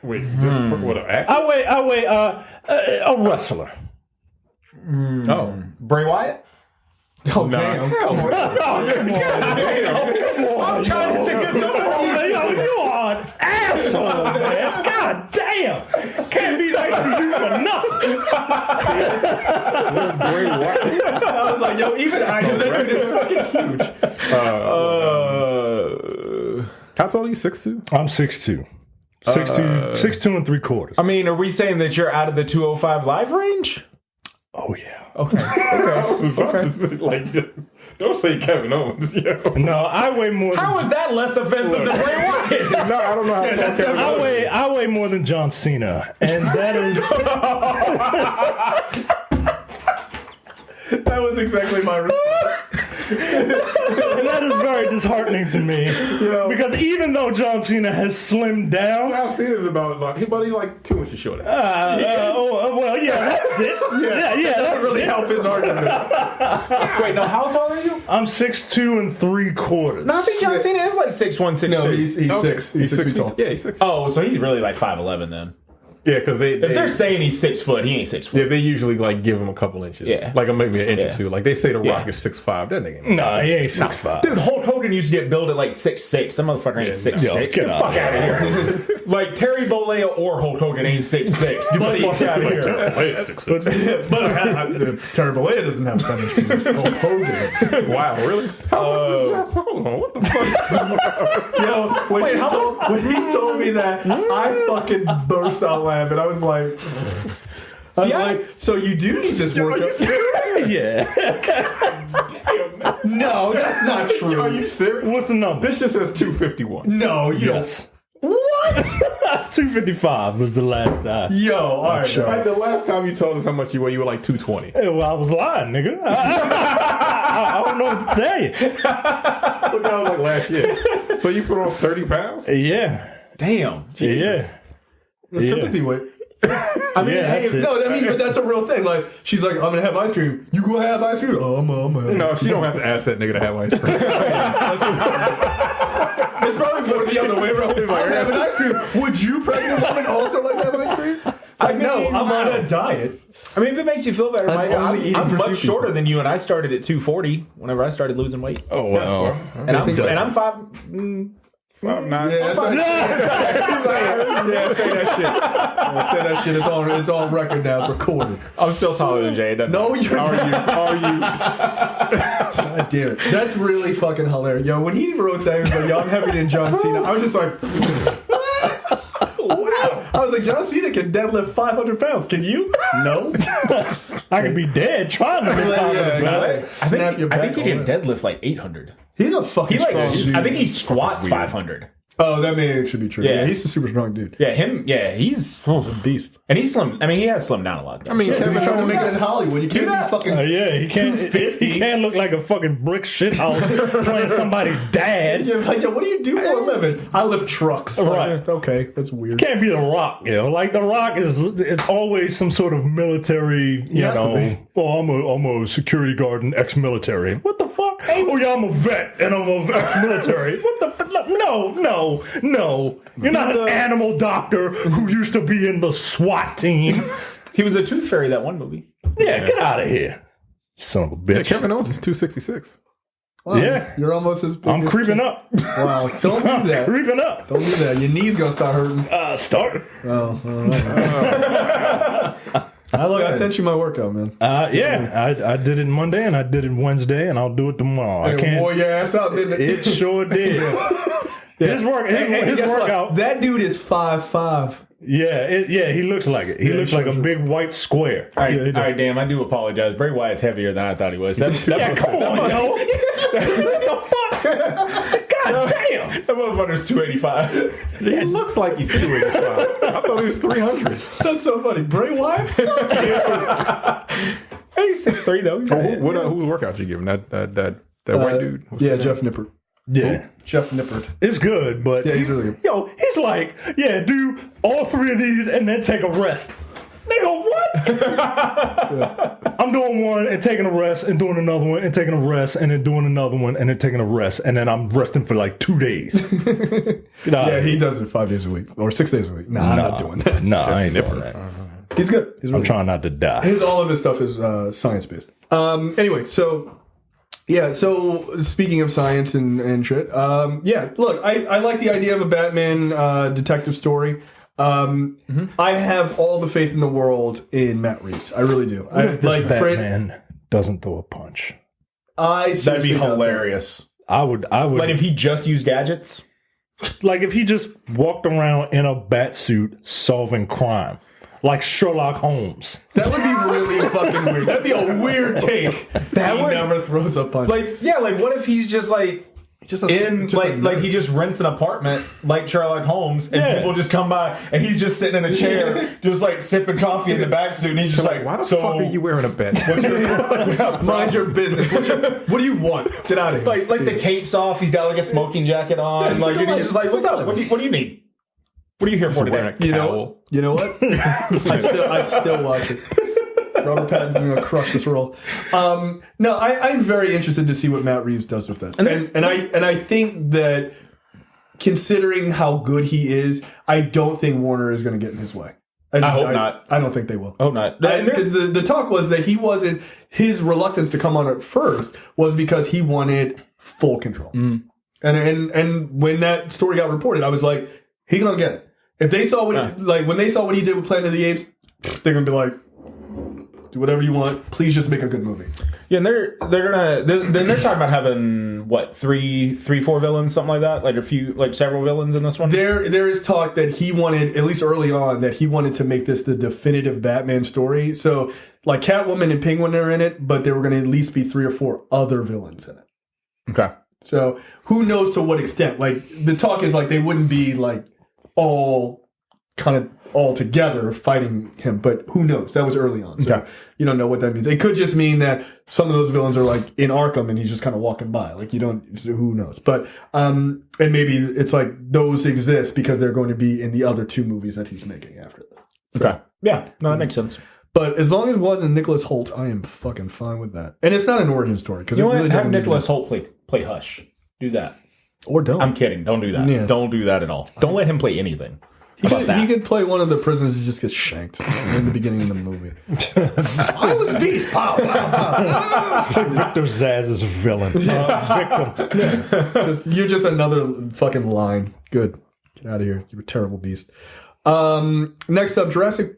Wait, this is what an actor? I weigh a wrestler. Oh, Bray Wyatt? Oh, damn. I'm trying to think of somebody. You are an asshole, man. God damn. Can't be nice to you for nothing. I was like, yo, even I knew that dude is fucking huge. How tall are you? 6'2"? I'm 6'2". 6'2", 3/4. I mean, are we saying that you're out of the 205 live range? Oh yeah. Okay. Like, don't say Kevin Owens. Yo. No, I weigh more. How is that less offensive than Bray Wyatt? No, I don't know how tall Kevin Owens is. I weigh more than John Cena, and that is That was exactly my response. and that is very disheartening to me because even though John Cena has slimmed down, John Cena's about like he's like 2 inches shorter. well, yeah, that's it. Yeah, that's really it. help his argument. Wait, no, how tall are you? I'm 6'2" 3/4. No, I think John Cena is like 6'1", 6'2". No, he's Okay. 6. He's 6 feet tall. Yeah, he's 6. Oh, so he's really like 5'11" then. Yeah, because If they're saying he's 6 foot, he ain't 6 foot. yeah, they usually like give him a couple inches. Yeah. Like maybe an inch Yeah. or two. Like they say The Rock Yeah. is 6'5". That nigga. Nah, he ain't 6'5". Dude, Hulk Hogan used to get billed at like 6'6". That motherfucker ain't 6'6". Yo, Get get the out fuck out of here. Like Terry Bollea or Hulk Hogan ain't 6'6". Get the fuck out of here. But Terry Bollea doesn't have 10 inch fingers. Hulk Hogan has 10. Wow, really? Hold on, what the fuck? Yo, when he told me that, I fucking burst out laughing. I was like, so you do need this workout? Yeah. No, that's not true. Are you serious? What's the number? This just says 251. No, you Yes. What? 255 was the last time. Yo, all right. Sure. Like the last time you told us how much you were like 220. Hey, well, I was lying, nigga. I don't know what to tell you. But that was like last year. So you put on 30 pounds? Yeah. Damn. Yeah. The sympathy weight. I mean, Yeah, that's it. but that's a real thing. Like, she's like, I'm gonna have ice cream. You gonna have ice cream? Oh, I'm gonna have No, she don't have to ask that nigga to have ice cream. It's probably more the other way around. I'm having ice cream. Would you, pregnant woman, also like to have ice cream? No, I'm on a diet. I mean, if it makes you feel better, Mike, only eating I'm for much 2 shorter people. than you, and I started at 240 whenever I started losing weight. Oh, wow. And I'm 5. 5'9". Yeah, say that shit. Say that shit. It's on record now. It's recorded. I'm still taller than Jay. No, you're Are you? God damn it. That's really fucking hilarious. Yo, when he wrote that, he was like, yo, I'm heavier than John Cena. I was just like, wow. I was like, John Cena can deadlift 500 pounds. Can you? No. I could be dead trying to lift 500 pounds. I think he can deadlift like 800. He's a fucking strong dude. I think he squats 500. Oh, that may actually be true. Yeah. Yeah, he's a super strong dude. Yeah, he's A beast. and he's slim. I mean, he has slimmed down a lot. Though. I mean, He's Kevin trying to Owens- make it in Hollywood. You can't be fucking... Yeah, he can't. 250. He can't look like a fucking brick shithouse playing somebody's dad. Yeah, like, yo, what do you do for a living? I lift trucks. Right. Okay, that's weird. Can't be The Rock, Like The Rock it's always some sort of military, has to be. Oh, I'm a security guard and ex-military. What the fuck? Oh yeah, I'm a vet and I'm a ex-military. What the fuck? No. You're not an animal doctor who used to be in the SWAT team. He was a tooth fairy that one movie. Yeah, get out of here, son of a Yeah, bitch. Kevin Owens is 266. Wow, Yeah. You're almost as big I'm as creeping up. Wow, don't do that. Creeping up. Don't do that. Your knees gonna start hurting. Start. Oh, look, I sent you my workout, man. Yeah, I did it Monday and I did it Wednesday and I'll do it tomorrow. I It can't. wore your ass out, didn't it? It sure did. His Guess what? workout. That dude is 5'5". Yeah, he looks like it. He looks like a big white square. All right, damn. I do apologize. Bray Wyatt's heavier than I thought he was. Yeah, come on, yo. What the fuck? God damn. That motherfucker's 285. He looks like he's 285. I thought he was 300. That's so funny. Bray Wyatt? He's 6'3", though. He's Whose workout you giving? That white dude? Yeah, Jeff Nippert. Yeah. Jeff Nippert. It's good, but Yeah, he's really good. Yo, he's like, yeah, do all 3 of these and then take a rest. Nigga, what? I'm doing one and taking a rest and doing another one and taking a rest and then doing another one and then taking a rest and then I'm resting for like 2 days. Yeah, he does it 5 days a week or 6 days a week. Nah, I'm not doing that. Nah, I ain't doing that. He's good. He's really I'm trying not to die. all of his stuff is science based. Anyway, so yeah. So speaking of science and shit, yeah. Look, I like the idea of a Batman detective story. I have all the faith in the world in Matt Reeves. I really do. I If this Batman doesn't throw a punch. That'd be seriously doubt that. hilarious. I would. Like if he just used gadgets. Like if he just walked around in a bat suit solving crime, like Sherlock Holmes. That would be really fucking weird. That'd be a weird take. That he would- never throws a punch. Like, yeah, like what if he's just like like he just rents an apartment like Sherlock Holmes, and Yeah. people just come by, and he's just sitting in a chair, just like sipping coffee in the back suit, and he's just like, Why the so, fuck are you wearing a bat? mind your business. What do you want? Get out of here. like the cape's off, he's got like a smoking jacket on, Yeah, like still and he's just like, what's up? What do you need? What are you here for today? You know what? I'd still watch it. Robert Pattinson's going to crush this role. No, I'm very interested to see what Matt Reeves does with this, and I think that considering how good he is, I don't think Warner is going to get in his way. I hope not. I don't think they will. Oh, not. Because the talk was that he wasn't. His reluctance to come on at first was because he wanted full control. And when that story got reported, I was like, he gonna get it. If they saw what when they saw what he did with Planet of the Apes, they're gonna be like, do whatever you want. Please just make a good movie. Yeah, and they're talking about having what 4 villains, something like that, like several villains in this one. There is talk that he wanted, at least early on, that he wanted to make this the definitive Batman story. So like Catwoman and Penguin are in it, but there were going to at least be 3 or 4 other villains in it. Okay. So who knows to what extent? Like the talk is like they wouldn't be like all together fighting him, but who knows? That was early on, so you don't know what that means. It could just mean that some of those villains are like in Arkham and he's just kind of walking by. Like you don't, who knows? But and maybe it's like those exist because they're going to be in the other 2 movies that he's making after this. So, Okay. Yeah. No, that makes sense. But as long as it wasn't Nicholas Hoult, I am fucking fine with that. And it's not an origin story because You it know really what? Have doesn't need Nicholas to- Hoult play Hush. Do that. or don't. I'm kidding. Don't do that. Yeah. Don't do that at all. Don't let him play anything. How about that? He could play one of the prisoners who just gets shanked in the beginning of the movie. I was a beast. Pow, pow, pow. Victor Zaz's villain. Victim. You're just another fucking line. Good. Get out of here. You're a terrible beast. Next up, Jurassic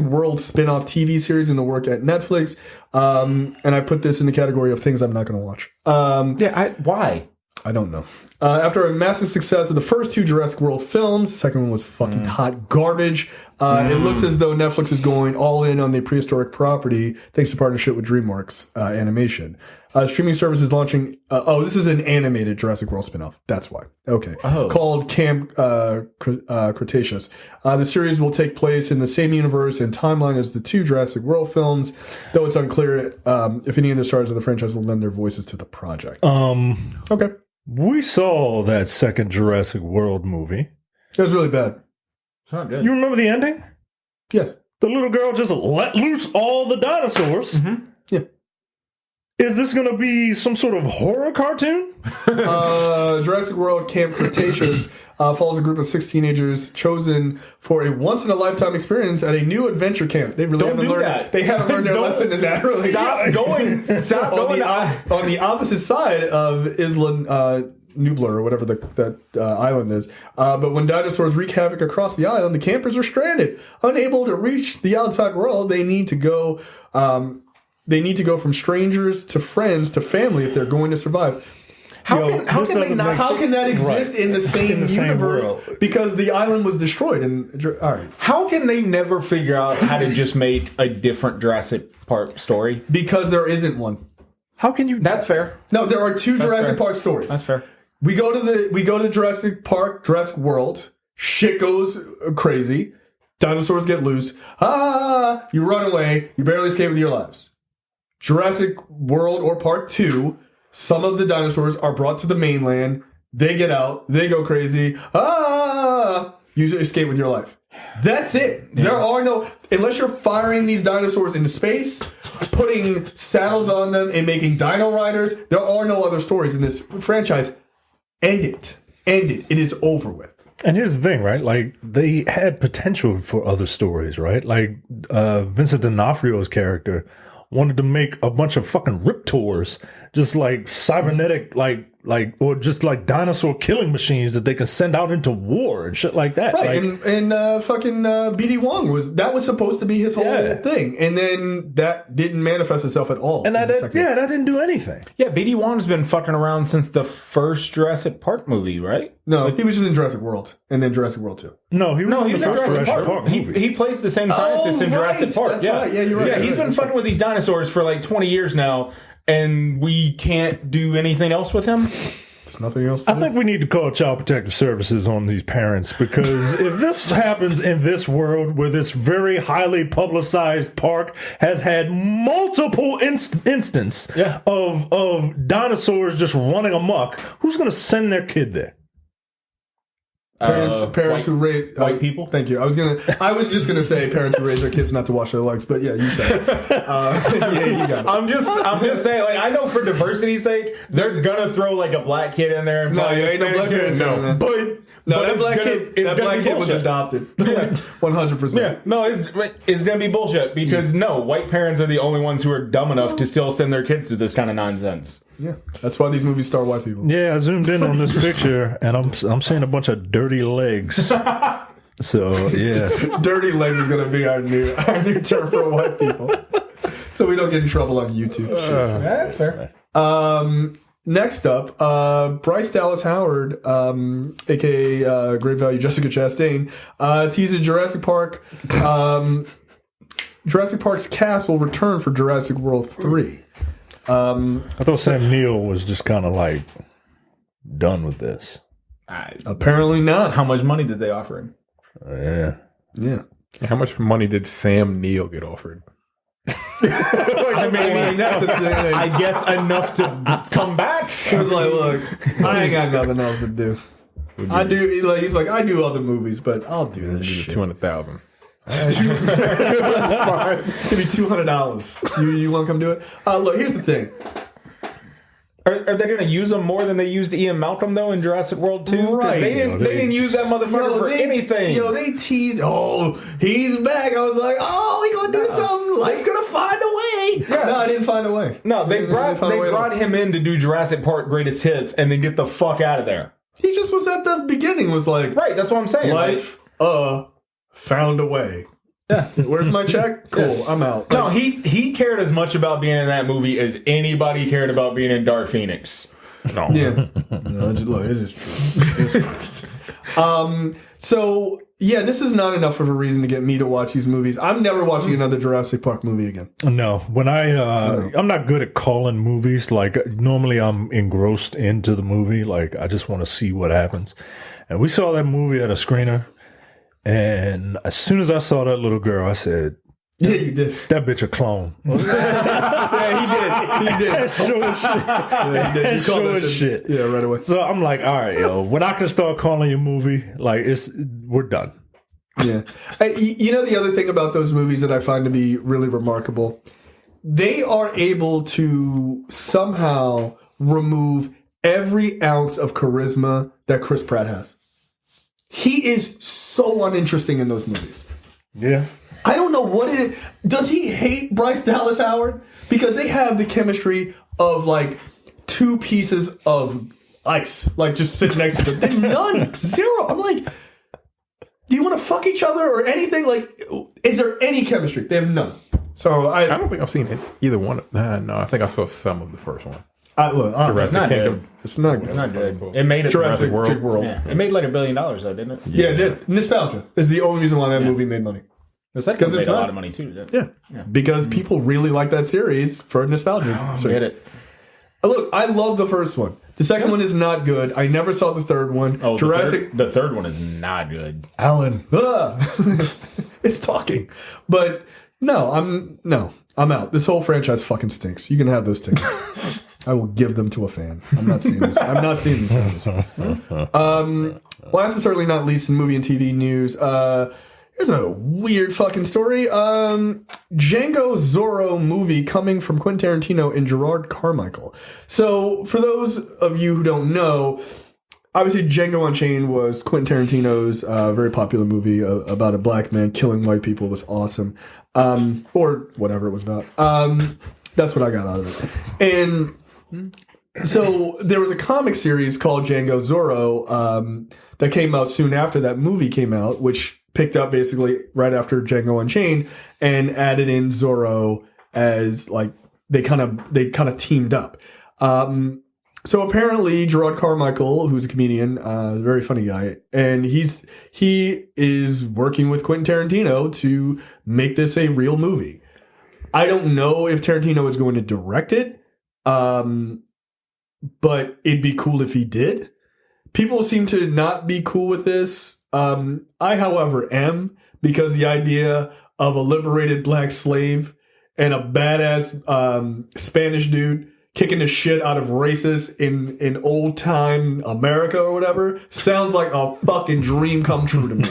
World spin-off TV series in the work at Netflix. And I put this in the category of things I'm not going to watch. Why? I don't know. After a massive success of the first 2 Jurassic World films, the second one was fucking hot garbage. It looks as though Netflix is going all in on the prehistoric property thanks to partnership with DreamWorks Animation. Streaming service is launching. This is an animated Jurassic World spinoff. That's why. Okay. Called Camp Cretaceous. The series will take place in the same universe and timeline as the 2 Jurassic World films, though it's unclear if any of the stars of the franchise will lend their voices to the project. Okay. We saw that second Jurassic World movie. It was really bad. It's not good. You remember the ending? Yes. The little girl just let loose all the dinosaurs. Yeah. Is this going to be some sort of horror cartoon? Jurassic World Camp Cretaceous follows a group of 6 teenagers chosen for a once-in-a-lifetime experience at a new adventure camp. They really Don't haven't do learned that. They haven't learned their lesson in that. Really. Stop going. Stop going. On the opposite side of Isla Nublar, or whatever that island is. But when dinosaurs wreak havoc across the island, the campers are stranded. Unable to reach the outside world, they need to go from strangers to friends to family if they're going to survive. How can that exist in the same universe? world. Because the island was destroyed. All right. How can they never figure out how to just make a different Jurassic Park story? Because there isn't one. How can you? That's fair. No, there are 2 Jurassic Park stories. That's fair. We go to Jurassic Park, Jurassic World. Shit goes crazy. Dinosaurs get loose. You run away. You barely escape with your lives. Jurassic World or Part 2, some of the dinosaurs are brought to the mainland. They get out. They go crazy. You escape with your life. That's it. Yeah. There are no... Unless you're firing these dinosaurs into space, putting saddles on them and making dino riders, there are no other stories in this franchise. End it. It is over with. And here's the thing, right? Like, they had potential for other stories, right? Like, Vincent D'Onofrio's character wanted to make a bunch of fucking Riptors just like cybernetic, or just like dinosaur killing machines that they can send out into war and shit like that. Right, Like, and fucking BD Wong was supposed to be his whole thing, and then that didn't manifest itself at all. and that didn't do anything. Yeah, BD Wong's been fucking around since the first Jurassic Park movie, right? No, he was just in Jurassic World, and then Jurassic World 2. No, he was in He's the in first Jurassic Park. movie. He plays the same scientist in right. Jurassic Park. That's right. Yeah, you're right. Yeah, You're he's right. been fucking with these dinosaurs for like 20 years now, and we can't do anything else with him. There's nothing else to do. I think we need to call Child Protective Services on these parents, because if this happens in this world where this very highly publicized park has had multiple instances of dinosaurs just running amok, who's going to send their kid there? Parents who raise white people. Thank you. I was just gonna say parents who raise their kids not to wash their legs, but yeah, you said it. Yeah, you got it. I'm just saying, like, I know for diversity's sake, they're gonna throw like a black kid in there. And No, you ain't no black parents in there. But that black kid was adopted. Yeah, 100%. Yeah, no, it's gonna be bullshit because white parents are the only ones who are dumb enough to still send their kids to this kind of nonsense. Yeah, that's why these movies star white people. Yeah, I zoomed in on this picture, and I'm seeing a bunch of dirty legs. So yeah, Dirty legs is gonna be our new term for white people, so we don't get in trouble on YouTube. That's fair. Next up, Bryce Dallas Howard, aka Great Value Jessica Chastain, teased Jurassic Park. Jurassic Park's cast will return for Jurassic World 3. I thought Sam Neill was just kind of like done with this. Apparently not. How much money did they offer him? Yeah. How much money did Sam Neill get offered? I mean, that's the thing. I guess enough to come back. He was like, "Look, I ain't got nothing else to do. I do." Like, he's like, "I do other movies, but I'll do this shit." 200,000. Give me $200. You want to come do it? Look, here's the thing. Are they going to use him more than they used Ian Malcolm though in Jurassic World 2? Right. They didn't use that motherfucker for anything. They teased. Oh, he's back. I was like, oh, he gonna do something. Life's gonna find a way. Yeah. No, I didn't find a way. No, they brought him in to do Jurassic Park Greatest Hits and then get the fuck out of there. He just was at the beginning. Was like, right. That's what I'm saying. Life, found a way. Yeah. Where's my check? Cool. I'm out. No, he cared as much about being in that movie as anybody cared about being in Dark Phoenix. No. Yeah. No, look, it is true. It's true. So yeah, this is not enough of a reason to get me to watch these movies. I'm never watching another Jurassic Park movie again. No, when I'm not good at calling movies. Like normally, I'm engrossed into the movie. Like I just want to see what happens. And we saw that movie at a screener. And as soon as I saw that little girl, I said, "Yeah, you did. That bitch a clone." Yeah, he did. That's sure as shit. Yeah, he did. That's sure as shit. Yeah, right away. So I'm like, all right, yo, when I can start calling your movie, like we're done. Yeah. You know the other thing about those movies that I find to be really remarkable? They are able to somehow remove every ounce of charisma that Chris Pratt has. He is so uninteresting in those movies. Yeah. I don't know what it is. Does he hate Bryce Dallas Howard? Because they have the chemistry of like two pieces of ice, like just sitting next to them. None. Zero. I'm like, do you want to fuck each other or anything? Like, is there any chemistry? They have none. So I don't think I've seen either one. No, I think I saw some of the first one. Look, it's not good. It's not good. It's not good. It made Jurassic World. Yeah. It made like $1 billion though, didn't it? Yeah, it did. Nostalgia is the only reason why that movie made money. The second made a lot of money too, didn't it? Yeah. Because people really like that series for nostalgia. Get it. Look, I love the first one. The second one is not good. I never saw the third one. Oh, the third one is not good. Alan. It's talking. But I'm out. This whole franchise fucking stinks. You can have those tickets. I will give them to a fan. I'm not seeing these. I'm not seeing these movies. Last and certainly not least in movie and TV news, here's a weird fucking story. Django Zorro movie coming from Quentin Tarantino and Gerard Carmichael. So, for those of you who don't know, obviously Django Unchained was Quentin Tarantino's very popular movie about a black man killing white people. It was awesome. Or whatever it was about. That's what I got out of it. And So there was a comic series called Django Zorro that came out soon after that movie came out, which picked up basically right after Django Unchained and added in Zorro as like they kind of teamed up. So apparently Gerard Carmichael, who's a comedian, a very funny guy, and he is working with Quentin Tarantino to make this a real movie. I don't know if Tarantino is going to direct it, but it'd be cool if he did. People seem to not be cool with this. I, however, am, because the idea of a liberated black slave and a badass Spanish dude kicking the shit out of racists in old time America or whatever sounds like a fucking dream come true to me.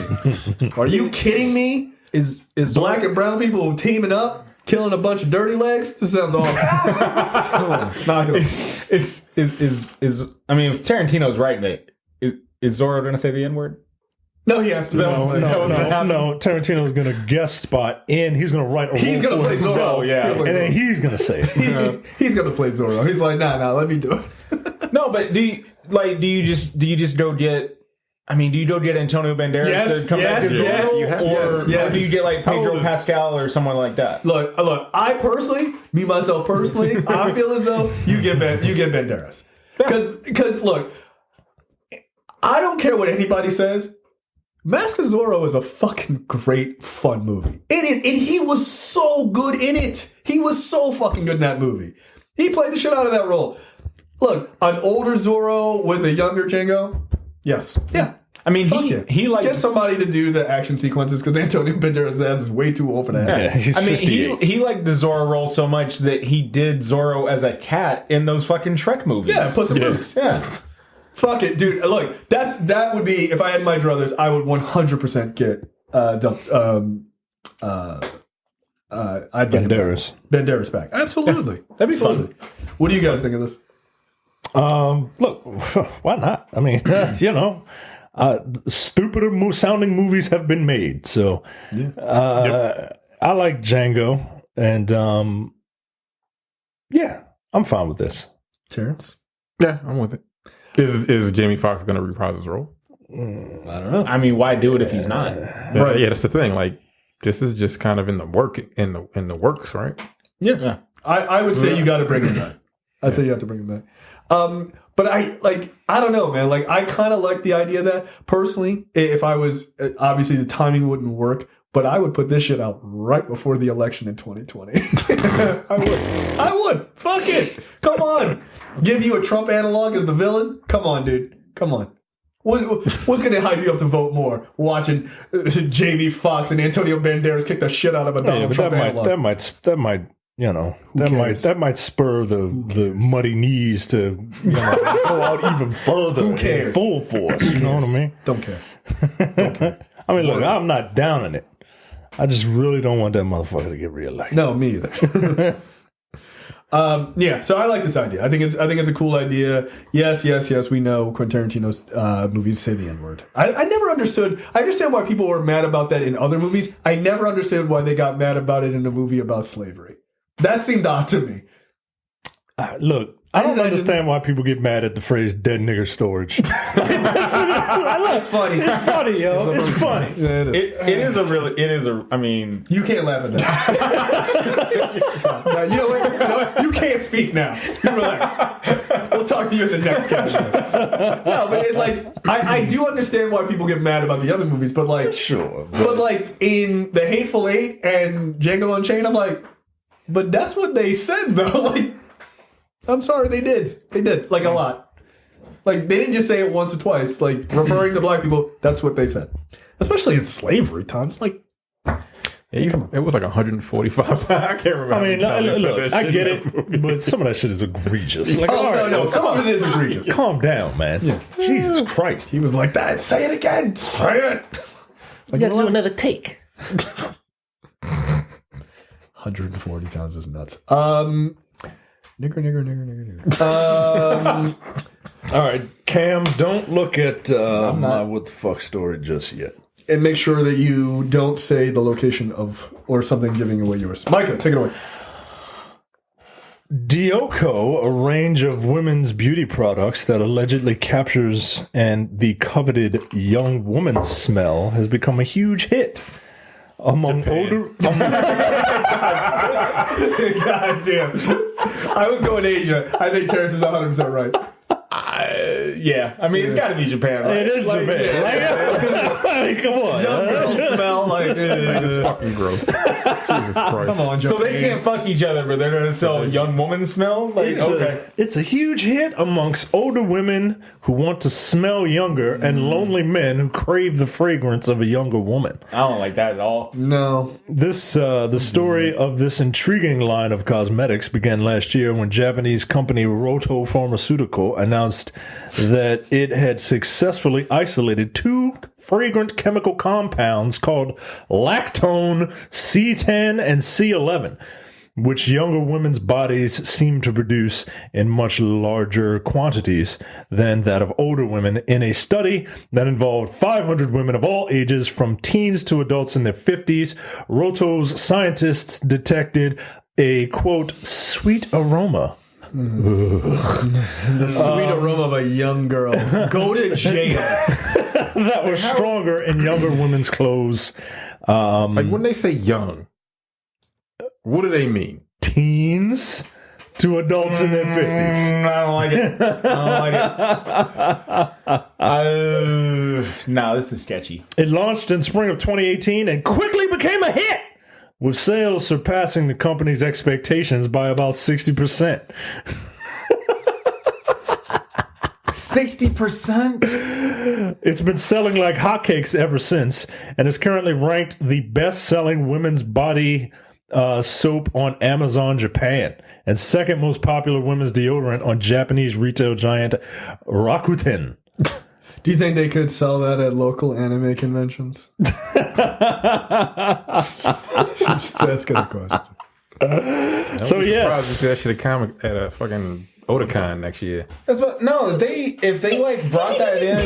Are you kidding me? Is Black and brown people teaming up, killing a bunch of dirty legs? This sounds awesome. Not good. I mean, if Tarantino's writing it, is Zorro going to say the N-word? No, he has to. No, Tarantino's going to guest spot in. He's going to write a He's going to play Zorro. Yeah. and then he's going to say it. He's going to play Zorro. He's like, nah, let me do it. No, but do you just go get? I mean, do you go get Antonio Banderas to come back as Zorro, or do you get like Pedro Pascal or someone like that? Look. I personally, I feel as though you get Banderas because look, I don't care what anybody says. Mask of Zorro is a fucking great, fun movie. And he was so good in it. He was so fucking good in that movie. He played the shit out of that role. Look, an older Zorro with a younger Django? Yes. Yeah. I mean, he like get somebody to do the action sequences because Antonio Banderas' ass is way too old for that. Yeah, he's 58. he liked the Zorro role so much that he did Zorro as a cat in those fucking Shrek movies. Yeah, Puss in Boots. Yeah. Fuck it, dude. Look, that would be, if I had my druthers, I would 100% get I'd get Banderas back. Absolutely. That'd be fun. What do you guys think of this? Look, why not? I mean, stupider sounding movies have been made. So, I like Django, and I'm fine with this. Terrence? Yeah, I'm with it. Is Jamie Foxx going to reprise his role? I don't know. I mean, why do it if he's not? Right. Yeah, that's the thing. Like, this is just kind of in the works, right? Yeah. I would say you got to bring him back. I'd say you have to bring him back. But I don't know, man. Like, I kind of like the idea that, personally, if I was, obviously the timing wouldn't work, but I would put this shit out right before the election in 2020. I would. Fuck it. Come on. Give you a Trump analog as the villain? Come on, dude. Come on. What's going to hype you up to vote more? Watching Jamie Foxx and Antonio Banderas kick the shit out of a Donald Trump analog. That might spur the muddy knees to go out even further. Who cares? Full force. You know what I mean? Don't care. I mean, look, I'm not down in it. I just really don't want that motherfucker to get reelected. No, me either. So I like this idea. I think it's a cool idea. Yes. We know Quentin Tarantino's movies say the N-word. I never understood. I understand why people were mad about that in other movies. I never understood why they got mad about it in a movie about slavery. That seemed odd to me. Look, I don't understand why people get mad at the phrase "dead nigger storage." That's funny. It's funny, yo. It's funny. Yeah, it is. I mean, you can't laugh at that. No, you know what? You can't speak now. You relax. We'll talk to you in the next category. No, but it's like I do understand why people get mad about the other movies, but like sure. But like in The Hateful Eight and Django Unchained, I'm like, but that's what they said though. Like, I'm sorry, they did. They did like a lot. Like, they didn't just say it once or twice. Like, referring to black people, that's what they said. Especially in slavery times. Like, it was like 145. I can't remember. I mean, look, I get it, but some of that shit is egregious. Like, no, some of it is egregious. Calm down, man. Yeah. Jesus Christ. He was like, that. Say it again. Say it. Like, you gotta do another take. 140 times is nuts. Nigger. All right, Cam, don't look at my what the fuck story just yet. And make sure that you don't say the location of or something giving away yours. Micah, take it away. Dioko, a range of women's beauty products that allegedly captures and the coveted young woman smell, has become a huge hit among older. God damn. I was going Asia. I think Terrence is 100% right. Yeah, I mean, it's got to be Japan, right? It is Japan. Like, come on. Young girls smell like It's fucking gross. Jesus Christ. Come on, So Japan. they can't fuck each other, but they're going to sell young woman smell? Like, okay. It's a huge hit amongst older women who want to smell younger and lonely men who crave the fragrance of a younger woman. I don't like that at all. No. The story of this intriguing line of cosmetics began last year when Japanese company Roto Pharmaceutical announced that it had successfully isolated 2 fragrant chemical compounds called lactone C10 and C11, which younger women's bodies seem to produce in much larger quantities than that of older women in a study that involved 500 women of all ages from teens to adults in their 50s. Roto's scientists detected a, quote, sweet aroma. The sweet aroma of a young girl. Go to jail. That was stronger in younger women's clothes. Like when they say young, what do they mean? Teens to adults in their 50s. I don't like it. I don't like it. No, this is sketchy. It launched in spring of 2018 and quickly became a hit, with sales surpassing the company's expectations by about 60%. 60%? It's been selling like hotcakes ever since, and is currently ranked the best-selling women's body soap on Amazon Japan, and second most popular women's deodorant on Japanese retail giant Rakuten. Do you think they could sell that at local anime conventions? I'm just asking a question. So yes, Surprised to see that shit at a fucking Otakon next year. That's what, no, if they like brought that in to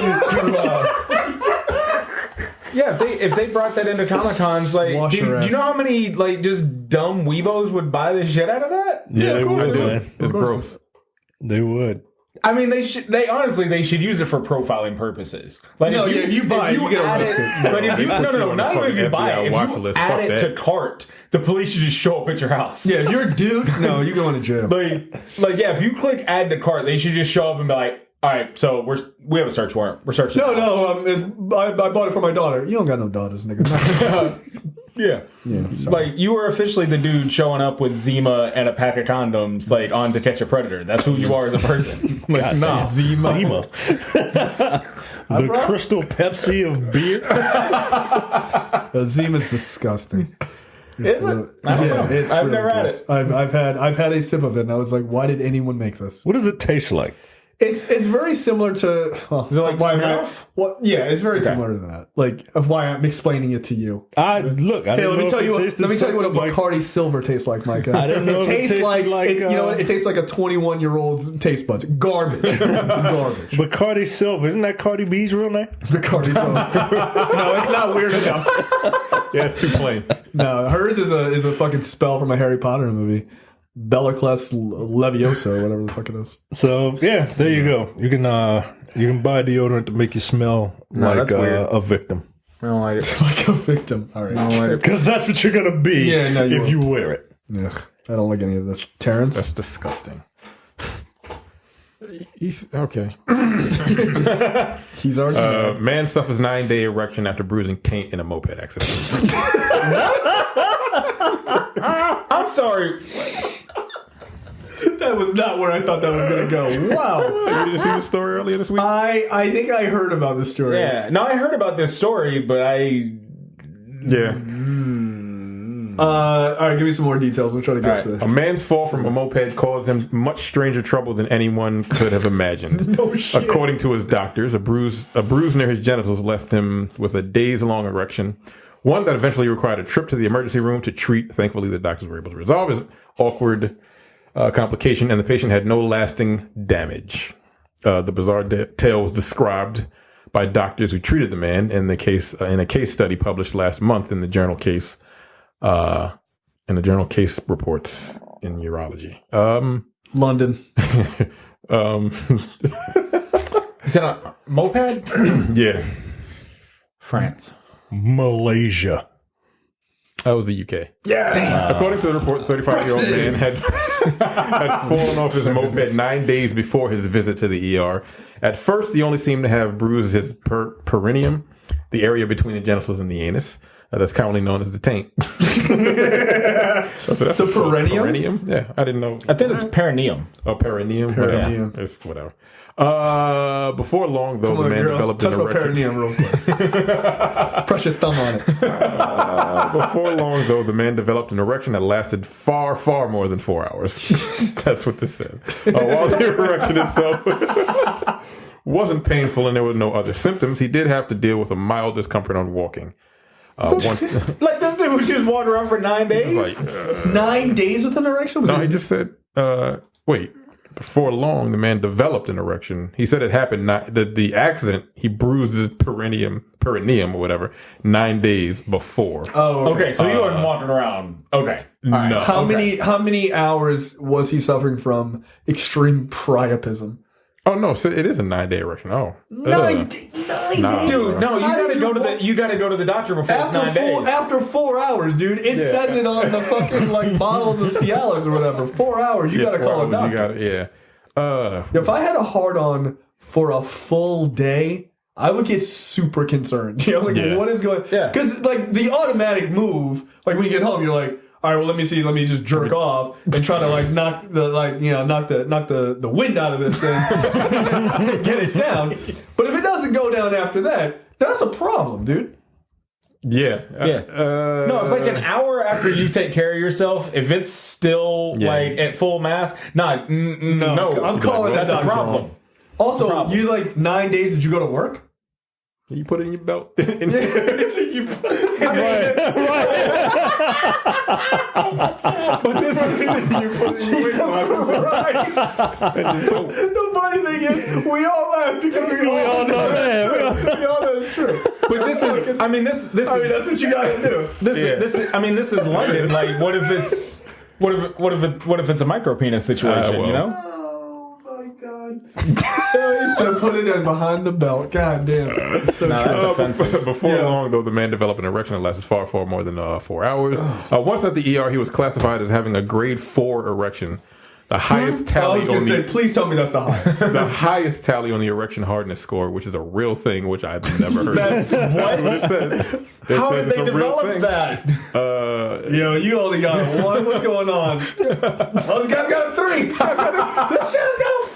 yeah, if they brought that into Comic Cons, like, do you know how many like just dumb weebos would buy the shit out of that? yeah, they of course would. they Man. It's gross. They would. I mean, they should use it for profiling purposes. Like, No, if you buy it, you get add arrested. But if you Put you no, on not the even if you fucking buy FBI it, watch if you list, add fuck it that. to cart, the police should just show up at your house. Yeah, if you're a dude, no, you going to jail. Like yeah, if you click add to cart, they should just show up and be like, all right, so we have a search warrant. We're searching. No, I bought it for my daughter. You don't got no daughters, nigga. Yeah. Like, you were officially the dude showing up with Zima and a pack of condoms, like, on To Catch a Predator. That's who you are as a person. Like, no. Zima. The Crystal Pepsi of beer. Zima's disgusting. Is it? I don't know. It's I've really never had gross. it. I've had a sip of it, and I was like, why did anyone make this? What does it taste like? It's very similar to. Well, Is it like Smirnoff? Yeah, it's very similar to that. Like, of why I'm explaining it to you. I Hey, didn't let me know tell if you. it Let tasted me tell you what a something like- Bacardi Silver tastes like, Micah. I didn't know it if it tastes tasted like, like, you know what? It tastes like a 21-year-old's taste buds. Garbage. Garbage. Bacardi Silver. Isn't that Cardi B's real name? Bacardi Silver. No, it's not weird enough. Yeah, it's too plain. No, hers is a fucking spell from a Harry Potter movie. Bellacless Leviosa, or whatever the fuck it is. So yeah, there you go. You can buy deodorant to make you smell like that's weird. a victim. I don't like it. Like a victim. All right. Because that's what you're gonna be Yeah, no, you if you wear it. Ugh, I don't like any of this. Terrence? That's disgusting. Okay. He's already. Man suffers 9-day erection after bruising taint in a moped accident. I'm sorry. That was not where I thought that was going to go. Wow. Did you see the story earlier this week? I think I heard about this story. Yeah. No, I heard about this story, but Yeah. All right, give me some more details. We'll try to guess this. A man's fall from a moped caused him much stranger trouble than anyone could have imagined. No shit. According to his doctors, a bruise near his genitals left him with a days-long erection, one that eventually required a trip to the emergency room to treat. Thankfully, the doctors were able to resolve his awkward complication, and the patient had no lasting damage. The bizarre tale was described by doctors who treated the man in a case study published last month in the journal Case reports. in urology. London. Is that a moped? Yeah, France. Malaysia. that was the UK. Yeah. According to the report, the 35-year-old man had fallen off his moped 9 days before his visit to the ER. At first, he only seemed to have bruised his perineum, the area between the genitals and the anus. That's commonly known as the taint. The perineum? Perineum? Yeah, I didn't know. I think it's perineum. Oh, perineum? Perineum. Whatever. It's whatever. Before long, though, Come the on, man girl. developed Touch an my erection. perineum real quick. Press your thumb on it. Before long, though, the man developed an erection that lasted far, far more than 4 hours. That's what this says. While the erection itself wasn't painful and there were no other symptoms, he did have to deal with a mild discomfort on walking. Once, Like this dude was just walking around for 9 days? 9 days with an erection? Was no, it? he just said, wait. Before long, the man developed an erection. He said it happened, the accident, he bruised his perineum or whatever, 9 days before. Oh, Okay, so he wasn't walking around. Okay. All right. No. How many hours was he suffering from extreme priapism? Oh, no, so it is a 9 day erection. Oh. 9 days. Dude, no, you How gotta did go to the doctor before it's 9 days. After 4 hours, dude. It says it on the fucking like bottles of Cialis or whatever. 4 hours, you gotta call a doctor. If I had a hard on for a full day, I would get super concerned. You know, like what is going? Yeah. Because like the automatic move, like when you get home, you're like, all right, well, let me just jerk off and try to like knock the wind out of this thing, get it down. But if it doesn't go down after that, that's a problem, dude. Yeah. No, it's like an hour after you take care of yourself. If it's still like at full mass, no, I'm calling that's that a problem. Also, you like 9 days? Did you go to work? You put it in your belt. But this is The funny thing is, we all laugh because we all know that. We all know it's true. But this is, I mean, this is, That's what you gotta do. this is, I mean, this is London. Like, what if it's a micro penis situation? Well. You know? Oh my god. He said put it in behind the belt. God damn. It's so Nah, true. that's offensive. Before long, though, the man developed an erection that lasted far, far more than 4 hours. Once at the ER, he was classified as having a grade 4 erection. The highest I tally was gonna on say, the please tell me that's the highest. the highest tally on the erection hardness score, which is a real thing, which I've never heard. That's of. what? It says. How says did it's they a real develop thing. that? Yo, you only got one. What's going on? Oh, this guy's got a 3. This guy's got a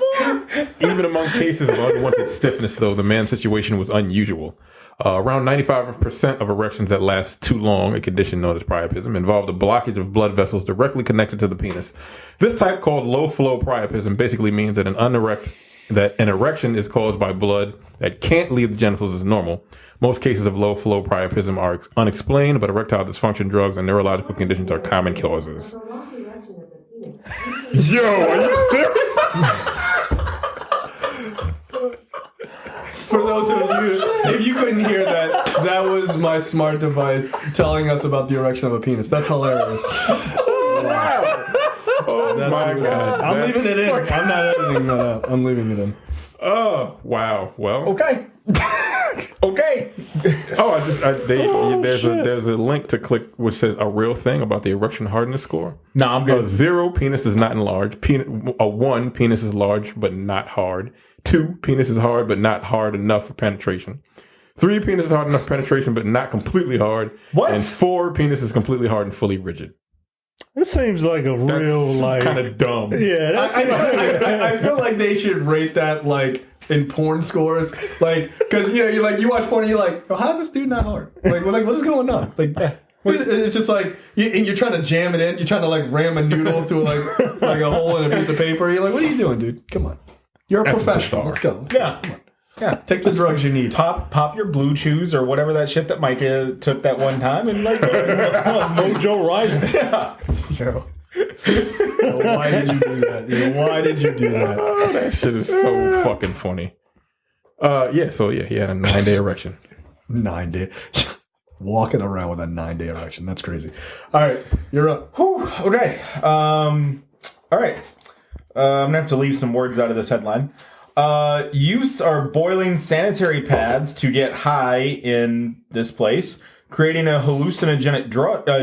4. Even among cases of unwanted stiffness, though, the man's situation was unusual. Around 95% of erections that last too long, a condition known as priapism, involved a blockage of blood vessels directly connected to the penis. This type, called low-flow priapism, basically means that an erection is caused by blood that can't leave the genitals as normal. Most cases of low-flow priapism are unexplained, but erectile dysfunction, drugs, and neurological conditions are common causes. Yo, are you serious? For those of you, if you couldn't hear that, that was my smart device telling us about the erection of a penis. That's hilarious. Oh That's my really God. funny. I'm leaving it in. I'm not editing that out. I'm leaving it in. Oh, wow. Well, Okay. Okay. oh, there's a link to click which says a real thing about the erection hardness score. No, I'm A good. 0, penis is not enlarged. A 1, penis is large but not hard. 2, penis is hard but not hard enough for penetration. 3, penis is hard enough for penetration but not completely hard. What? And 4, penis is completely hard and fully rigid. This seems like a real like kind of dumb. Yeah, that's I feel like they should rate that like in porn scores, like because you watch porn and you're like, oh, how's this dude not hard? Like what's going on? Like it's just like and you're trying to jam it in, you're trying to like ram a noodle through like a hole in a piece of paper. You're like, what are you doing, dude? Come on, you're a professional. Let's go. Yeah. Yeah. Take the drugs you need. Pop your blue chews or whatever that shit that Mike took that one time and like Mojo Rising. yeah. Joe. Why did you do that? Why did you do that? Oh, that shit is so fucking funny. He had a 9-day erection. 9 days. walking around with a 9-day erection. That's crazy. All right, you're up. Whew, okay. All right. I'm gonna have to leave some words out of this headline. Youths are boiling sanitary pads to get high in this place, creating a hallucinogenic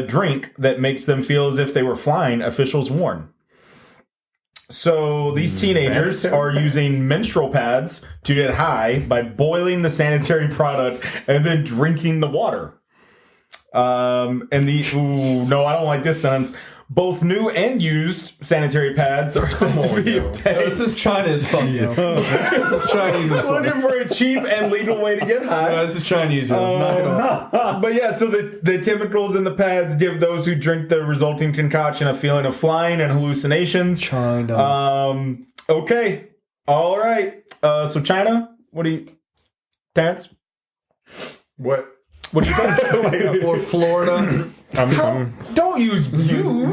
drink that makes them feel as if they were flying, officials warn. So these teenagers are using menstrual pads to get high by boiling the sanitary product and then drinking the water. No, I don't like this sentence. Both new and used sanitary pads are said to be obtained. No, this is China as fuck, yo. This is Chinese as fuck. Looking for a cheap and legal way to get high. No, this is Chinese, yo. Knock it off. But yeah, so the chemicals in the pads give those who drink the resulting concoction a feeling of flying and hallucinations. China. Okay. All right. So China, what do you... Terrence? What? What do you think? Or Florida. Don't use you.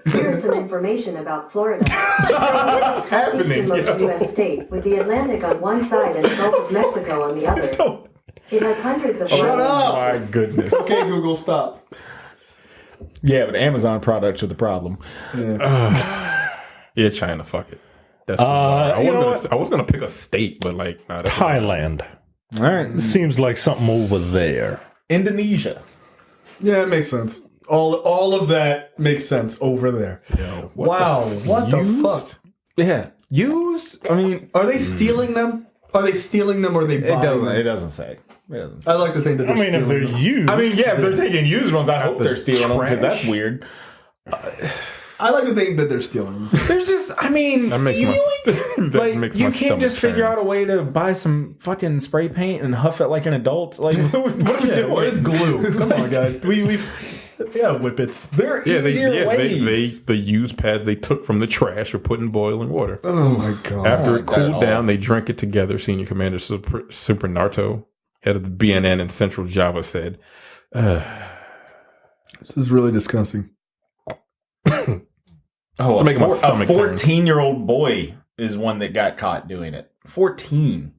Here's some information about Florida. What's happening? Easternmost U.S. state, with the Atlantic on one side and the Gulf of Mexico on the other. It has hundreds of... Shut up! My goodness. Okay, Google, stop. Yeah, but Amazon products are the problem. Yeah, China. Fuck it. That's bizarre. I was gonna pick a state, but like Thailand. All right. Seems like something over there. Indonesia. Yeah, it makes sense. All of that makes sense over there. Yo, What the fuck? Yeah. Used? I mean... Are they stealing them? Are they stealing them or are they buying them? It doesn't say. I like to think that they're I mean, if stealing they're them. used. I mean, yeah, if they're taking used ones, I hope they're stealing them because that's weird. I like to think that they're stealing them. There's just, I mean, That makes you can't just figure out a way to buy some fucking spray paint and huff it like an adult. Like, what are we doing? Where's glue? Come on, guys. We've whippets. There are easier ways. The used pads they took from the trash were put in boiling water. Oh my god. After it cooled down, they drank it together. Senior Commander Super Naruto, head of the BNN in Central Java, said, This is really disgusting. Oh, a Making my stomach turn. 14-year-old boy is one that got caught doing it. 14.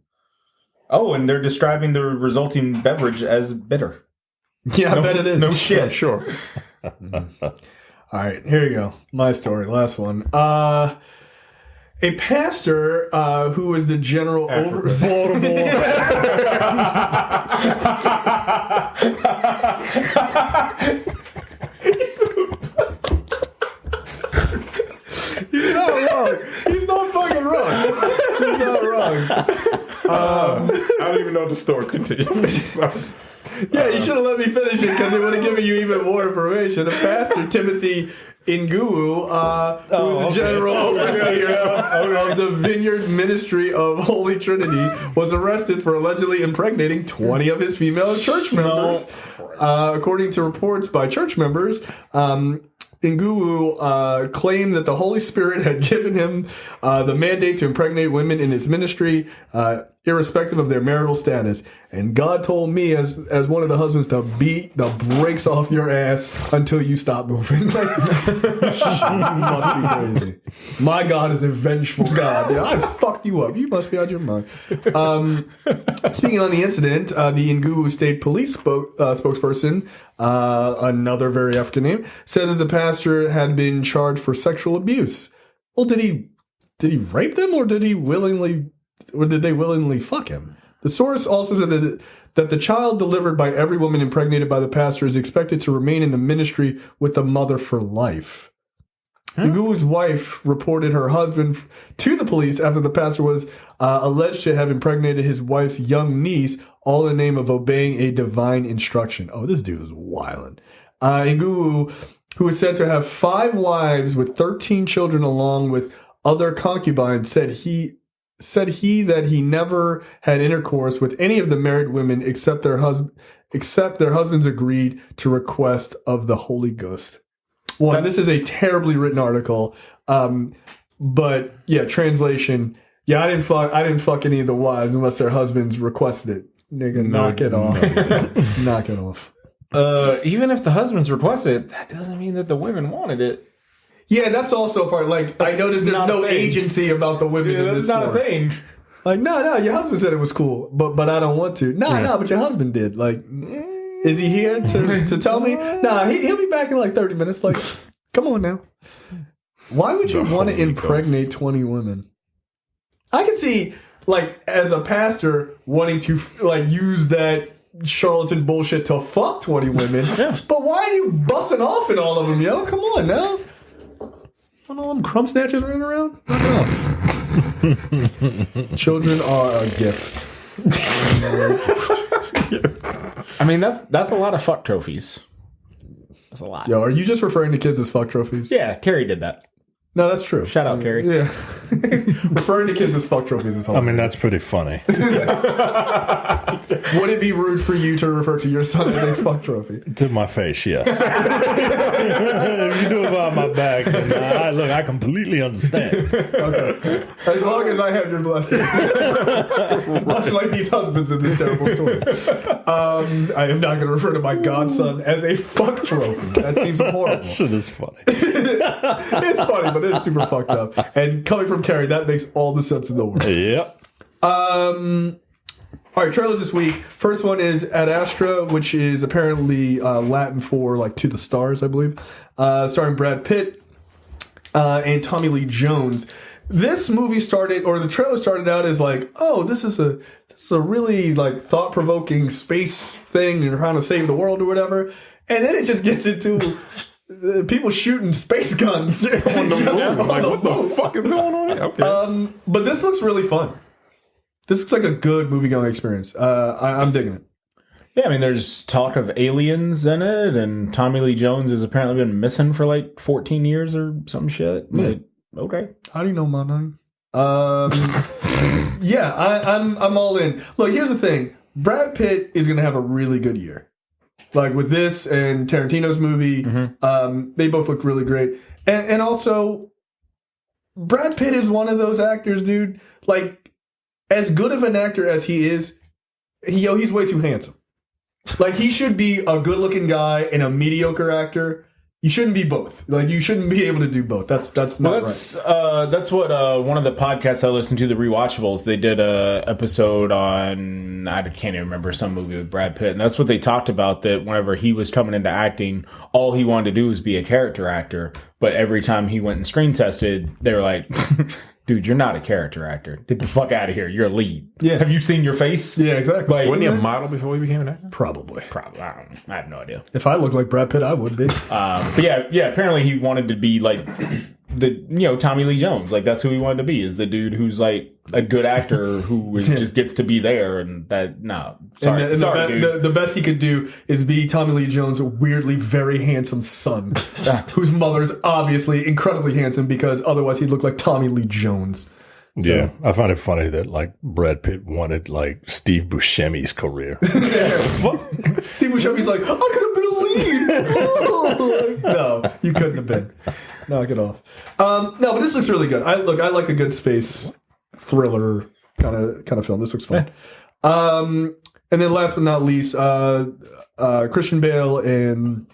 Oh, and they're describing the resulting beverage as bitter. Yeah, I bet it is. No shit. Sure. All right, here you go. My story, last one. A pastor who was the general He's not wrong. He's not fucking wrong. He's not wrong. I don't even know the story continues. Yeah, you should have let me finish it because it would have given you even more information. A pastor, Timothy Nguwu, who was the general overseer of the Vineyard Ministry of Holy Trinity, was arrested for allegedly impregnating 20 of his female church members. According to reports by church members, Nguwu claimed that the Holy Spirit had given him the mandate to impregnate women in his ministry, irrespective of their marital status. And God told me, as one of the husbands, to beat the brakes off your ass until you stop moving. Like, you must be crazy. My God is a vengeful God. Yeah, I fucked you up. You must be out of your mind. Speaking on the incident, the Nguwu State Police spokesperson, another very African name, said that the pastor had been charged for sexual abuse. Well, did he rape them, or did they willingly fuck him? The source also said that the child delivered by every woman impregnated by the pastor is expected to remain in the ministry with the mother for life. Nguwu's wife reported her husband to the police after the pastor was alleged to have impregnated his wife's young niece, all in the name of obeying a divine instruction. Oh, this dude is wildin'. Nguwu, who is said to have 5 wives with 13 children along with other concubines, said that he never had intercourse with any of the married women except their husbands agreed to request of the Holy Ghost. Well, this is a terribly written article, but yeah, translation. Yeah, I didn't fuck any of the wives unless their husbands requested it. Nigga, knock it off. Knock it off. Even if the husbands requested it, that doesn't mean that the women wanted it. Yeah, that's also a part. Like, I noticed there's no agency about the women in this story. That's not a thing. Like, no, your husband said it was cool, but I don't want to. No, but your husband did. Like, Is he here to tell me? Nah, he'll be back in like 30 minutes. Like, come on now. Why would you want to impregnate 20 women? I can see, like, as a pastor, wanting to, like, use that charlatan bullshit to fuck 20 women. Yeah. But why are you busting off in all of them, yo? Come on now. Want all them crumb snatchers running around? Children are a gift. I mean, that's a lot of fuck trophies. That's a lot. Yo, are you just referring to kids as fuck trophies? Yeah, Carrie did that. No, that's true. Shout out, Carrie. Yeah. Referring to kids as fuck trophies is hilarious. I mean, that's pretty funny. Would it be rude for you to refer to your son as a fuck trophy? To my face, yes. If you do it behind my back, then I completely understand. Okay. As long as I have your blessing. Much like these husbands in this terrible story. I am not going to refer to my godson as a fuck trophy. That seems horrible. Shit is funny. It's funny, but it's super fucked up. And coming from Carrie, that makes all the sense in the world. Yep. All right, trailers this week. First one is Ad Astra, which is apparently Latin for like To the Stars, I believe. Starring Brad Pitt and Tommy Lee Jones. This movie the trailer started out as like, oh, this is a really like thought-provoking space thing and trying to save the world or whatever. And then it just gets into people shooting space guns on the moon. Like, what the fuck is going on here? Okay. But this looks really fun. This looks like a good movie-going experience. I'm digging it. Yeah, I mean, there's talk of aliens in it, and Tommy Lee Jones has apparently been missing for like 14 years or some shit. Yeah. Like, okay. How do you know my name? Yeah, I'm all in. Look, here's the thing. Brad Pitt is going to have a really good year. Like with this and Tarantino's movie, they both look really great. And also, Brad Pitt is one of those actors, dude. Like, as good of an actor as he is, he's way too handsome. Like, he should be a good-looking guy and a mediocre actor. You shouldn't be both. Like, you shouldn't be able to do both. That's not right. That's what one of the podcasts I listened to, the Rewatchables, they did a episode on, I can't even remember, some movie with Brad Pitt, and that's what they talked about, that whenever he was coming into acting, all he wanted to do was be a character actor, but every time he went and screen tested, they were like, dude, you're not a character actor. Get the fuck out of here. You're a lead. Yeah. Have you seen your face? Yeah, exactly. Like, Wasn't he a model before he became an actor? Probably. I have no idea. If I looked like Brad Pitt, I would be. But yeah. Apparently, he wanted to be like Tommy Lee Jones. Like, that's who he wanted to be. Is the dude who's like a good actor who just gets to be there. And that sorry, dude. The best he could do is be Tommy Lee Jones' weirdly very handsome son, whose mother's obviously incredibly handsome because otherwise he'd look like Tommy Lee Jones. So. Yeah, I find it funny that like Brad Pitt wanted like Steve Buscemi's career. Steve Buscemi's like, I could have been a lead. No, you couldn't have been. Knock it off. No, but this looks really good. I like a good space thriller kind of film. This looks fun. And then last but not least, Christian Bale and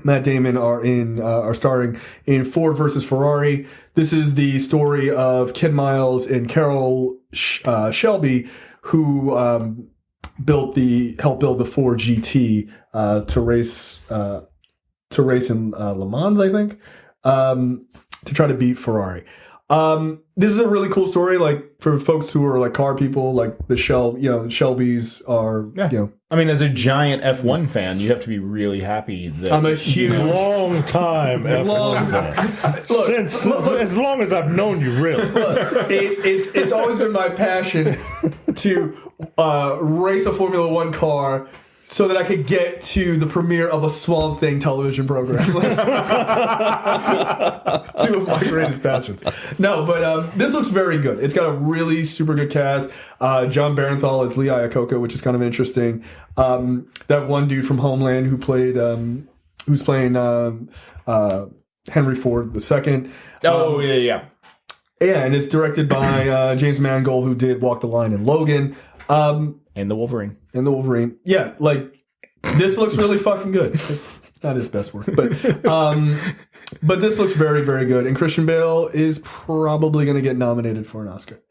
Matt Damon are starring in Ford versus Ferrari. This is the story of Ken Miles and Carroll Shelby, who helped build the Ford GT to race in Le Mans, I think, to try to beat Ferrari. This is a really cool story, like for folks who are like car people, like the Shelbys are, I mean, as a giant F1 fan, you have to be really happy that I'm a huge long time F1 fan. Look, as long as I've known you, really. Look, it's always been my passion to race a Formula One car so that I could get to the premiere of a Swamp Thing television program. Two of my greatest passions. No, but this looks very good. It's got a really super good cast. John Barenthal is Lee Iacocca, which is kind of interesting. That one dude from Homeland who's playing Henry Ford II. Oh, yeah. Yeah, and it's directed by James Mangold, who did Walk the Line and Logan. And the Wolverine. Yeah, like, this looks really fucking good. It's not his best work, but this looks very, very good. And Christian Bale is probably going to get nominated for an Oscar.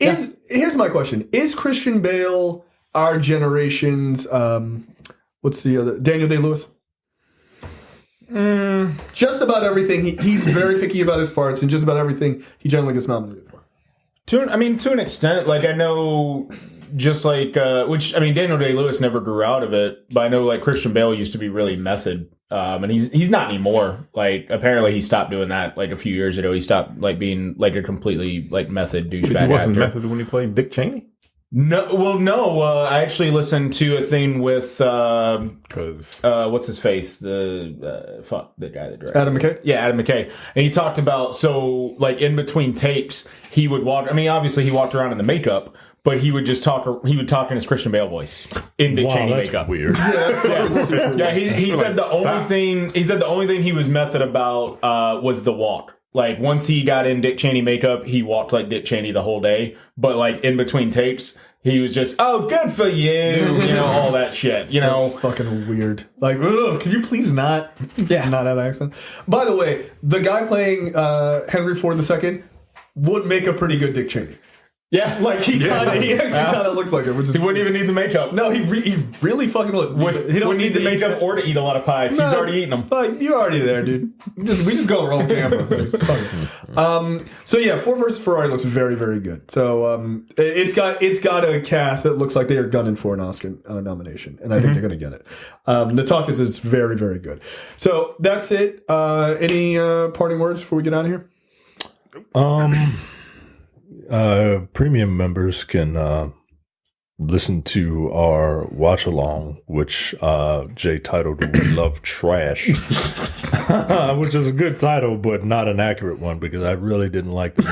Here's my question. Is Christian Bale our generation's What's the other? Daniel Day-Lewis. Just about everything. He's very picky about his parts, and just about everything he generally gets nominated for. To an extent, like I know, just like Daniel Day-Lewis never grew out of it, but I know like Christian Bale used to be really method, and he's not anymore. Like apparently he stopped doing that like a few years ago. He stopped like being like a completely like method douchebag. He wasn't actor. method when he played Dick Cheney. No. I actually listened to a thing with what's his face, the guy that directed Adam McKay. Yeah, Adam McKay, and he talked about like in between takes he would walk. I mean, obviously he walked around in the makeup, but he would just talk. He would talk in his Christian Bale voice in Dick Cheney that's makeup. Weird. Yeah, that's fucking super. Yeah, he said the only thing he was method about was the walk. Like, once he got in Dick Cheney makeup, he walked like Dick Cheney the whole day. But, like, in between takes, he was just, oh, good for you, you know, all that shit, you know. That's fucking weird. Like, ugh, could you please not not have that accent? By the way, the guy playing Henry Ford II would make a pretty good Dick Cheney. Yeah. Like, he actually kind of looks like it. Which is he wouldn't even need the makeup. No, he really fucking would. He don't need the makeup or to eat a lot of pies. No, he's already eating them. Like, you're already there, dude. We just go roll camera. It's fun. So yeah, Ford versus Ferrari looks very, very good. So it's got a cast that looks like they are gunning for an Oscar nomination, and I think they're going to get it. The talk is it's very, very good. So that's it. Any parting words before we get out of here? Premium members can listen to our watch along, which Jay titled "We Love Trash," which is a good title, but not an accurate one because I really didn't like the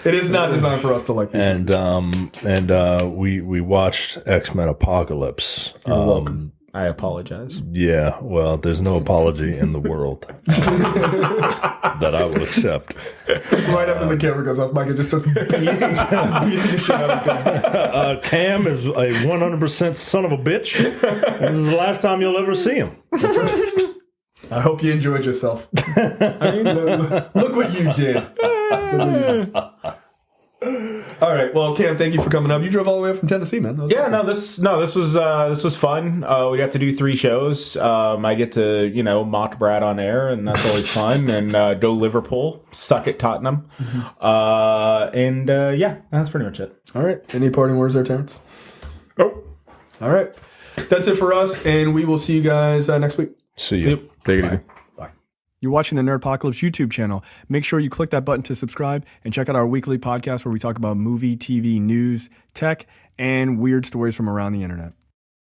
movie. It is not designed for us to like this. We watched X-Men Apocalypse. You're welcome. I apologize. Yeah, well, there's no apology in the world that I will accept. Right after the camera goes off, Micah just starts beating the shit out of Cam. Cam is a 100% son of a bitch. This is the last time you'll ever see him. That's right. I hope you enjoyed yourself. I mean, look what you did. All right. Well, Cam, thank you for coming up. You drove all the way up from Tennessee, man. This was fun. We got to do 3 shows. I get to mock Brad on air, and that's always fun. And go Liverpool, suck at Tottenham, that's pretty much it. All right. Any parting words there, Terrence? Oh, all right. That's it for us, and we will see you guys next week. See you. take it easy. You're watching the Nerdpocalypse YouTube channel. Make sure you click that button to subscribe and check out our weekly podcast where we talk about movie, TV, news, tech, and weird stories from around the internet.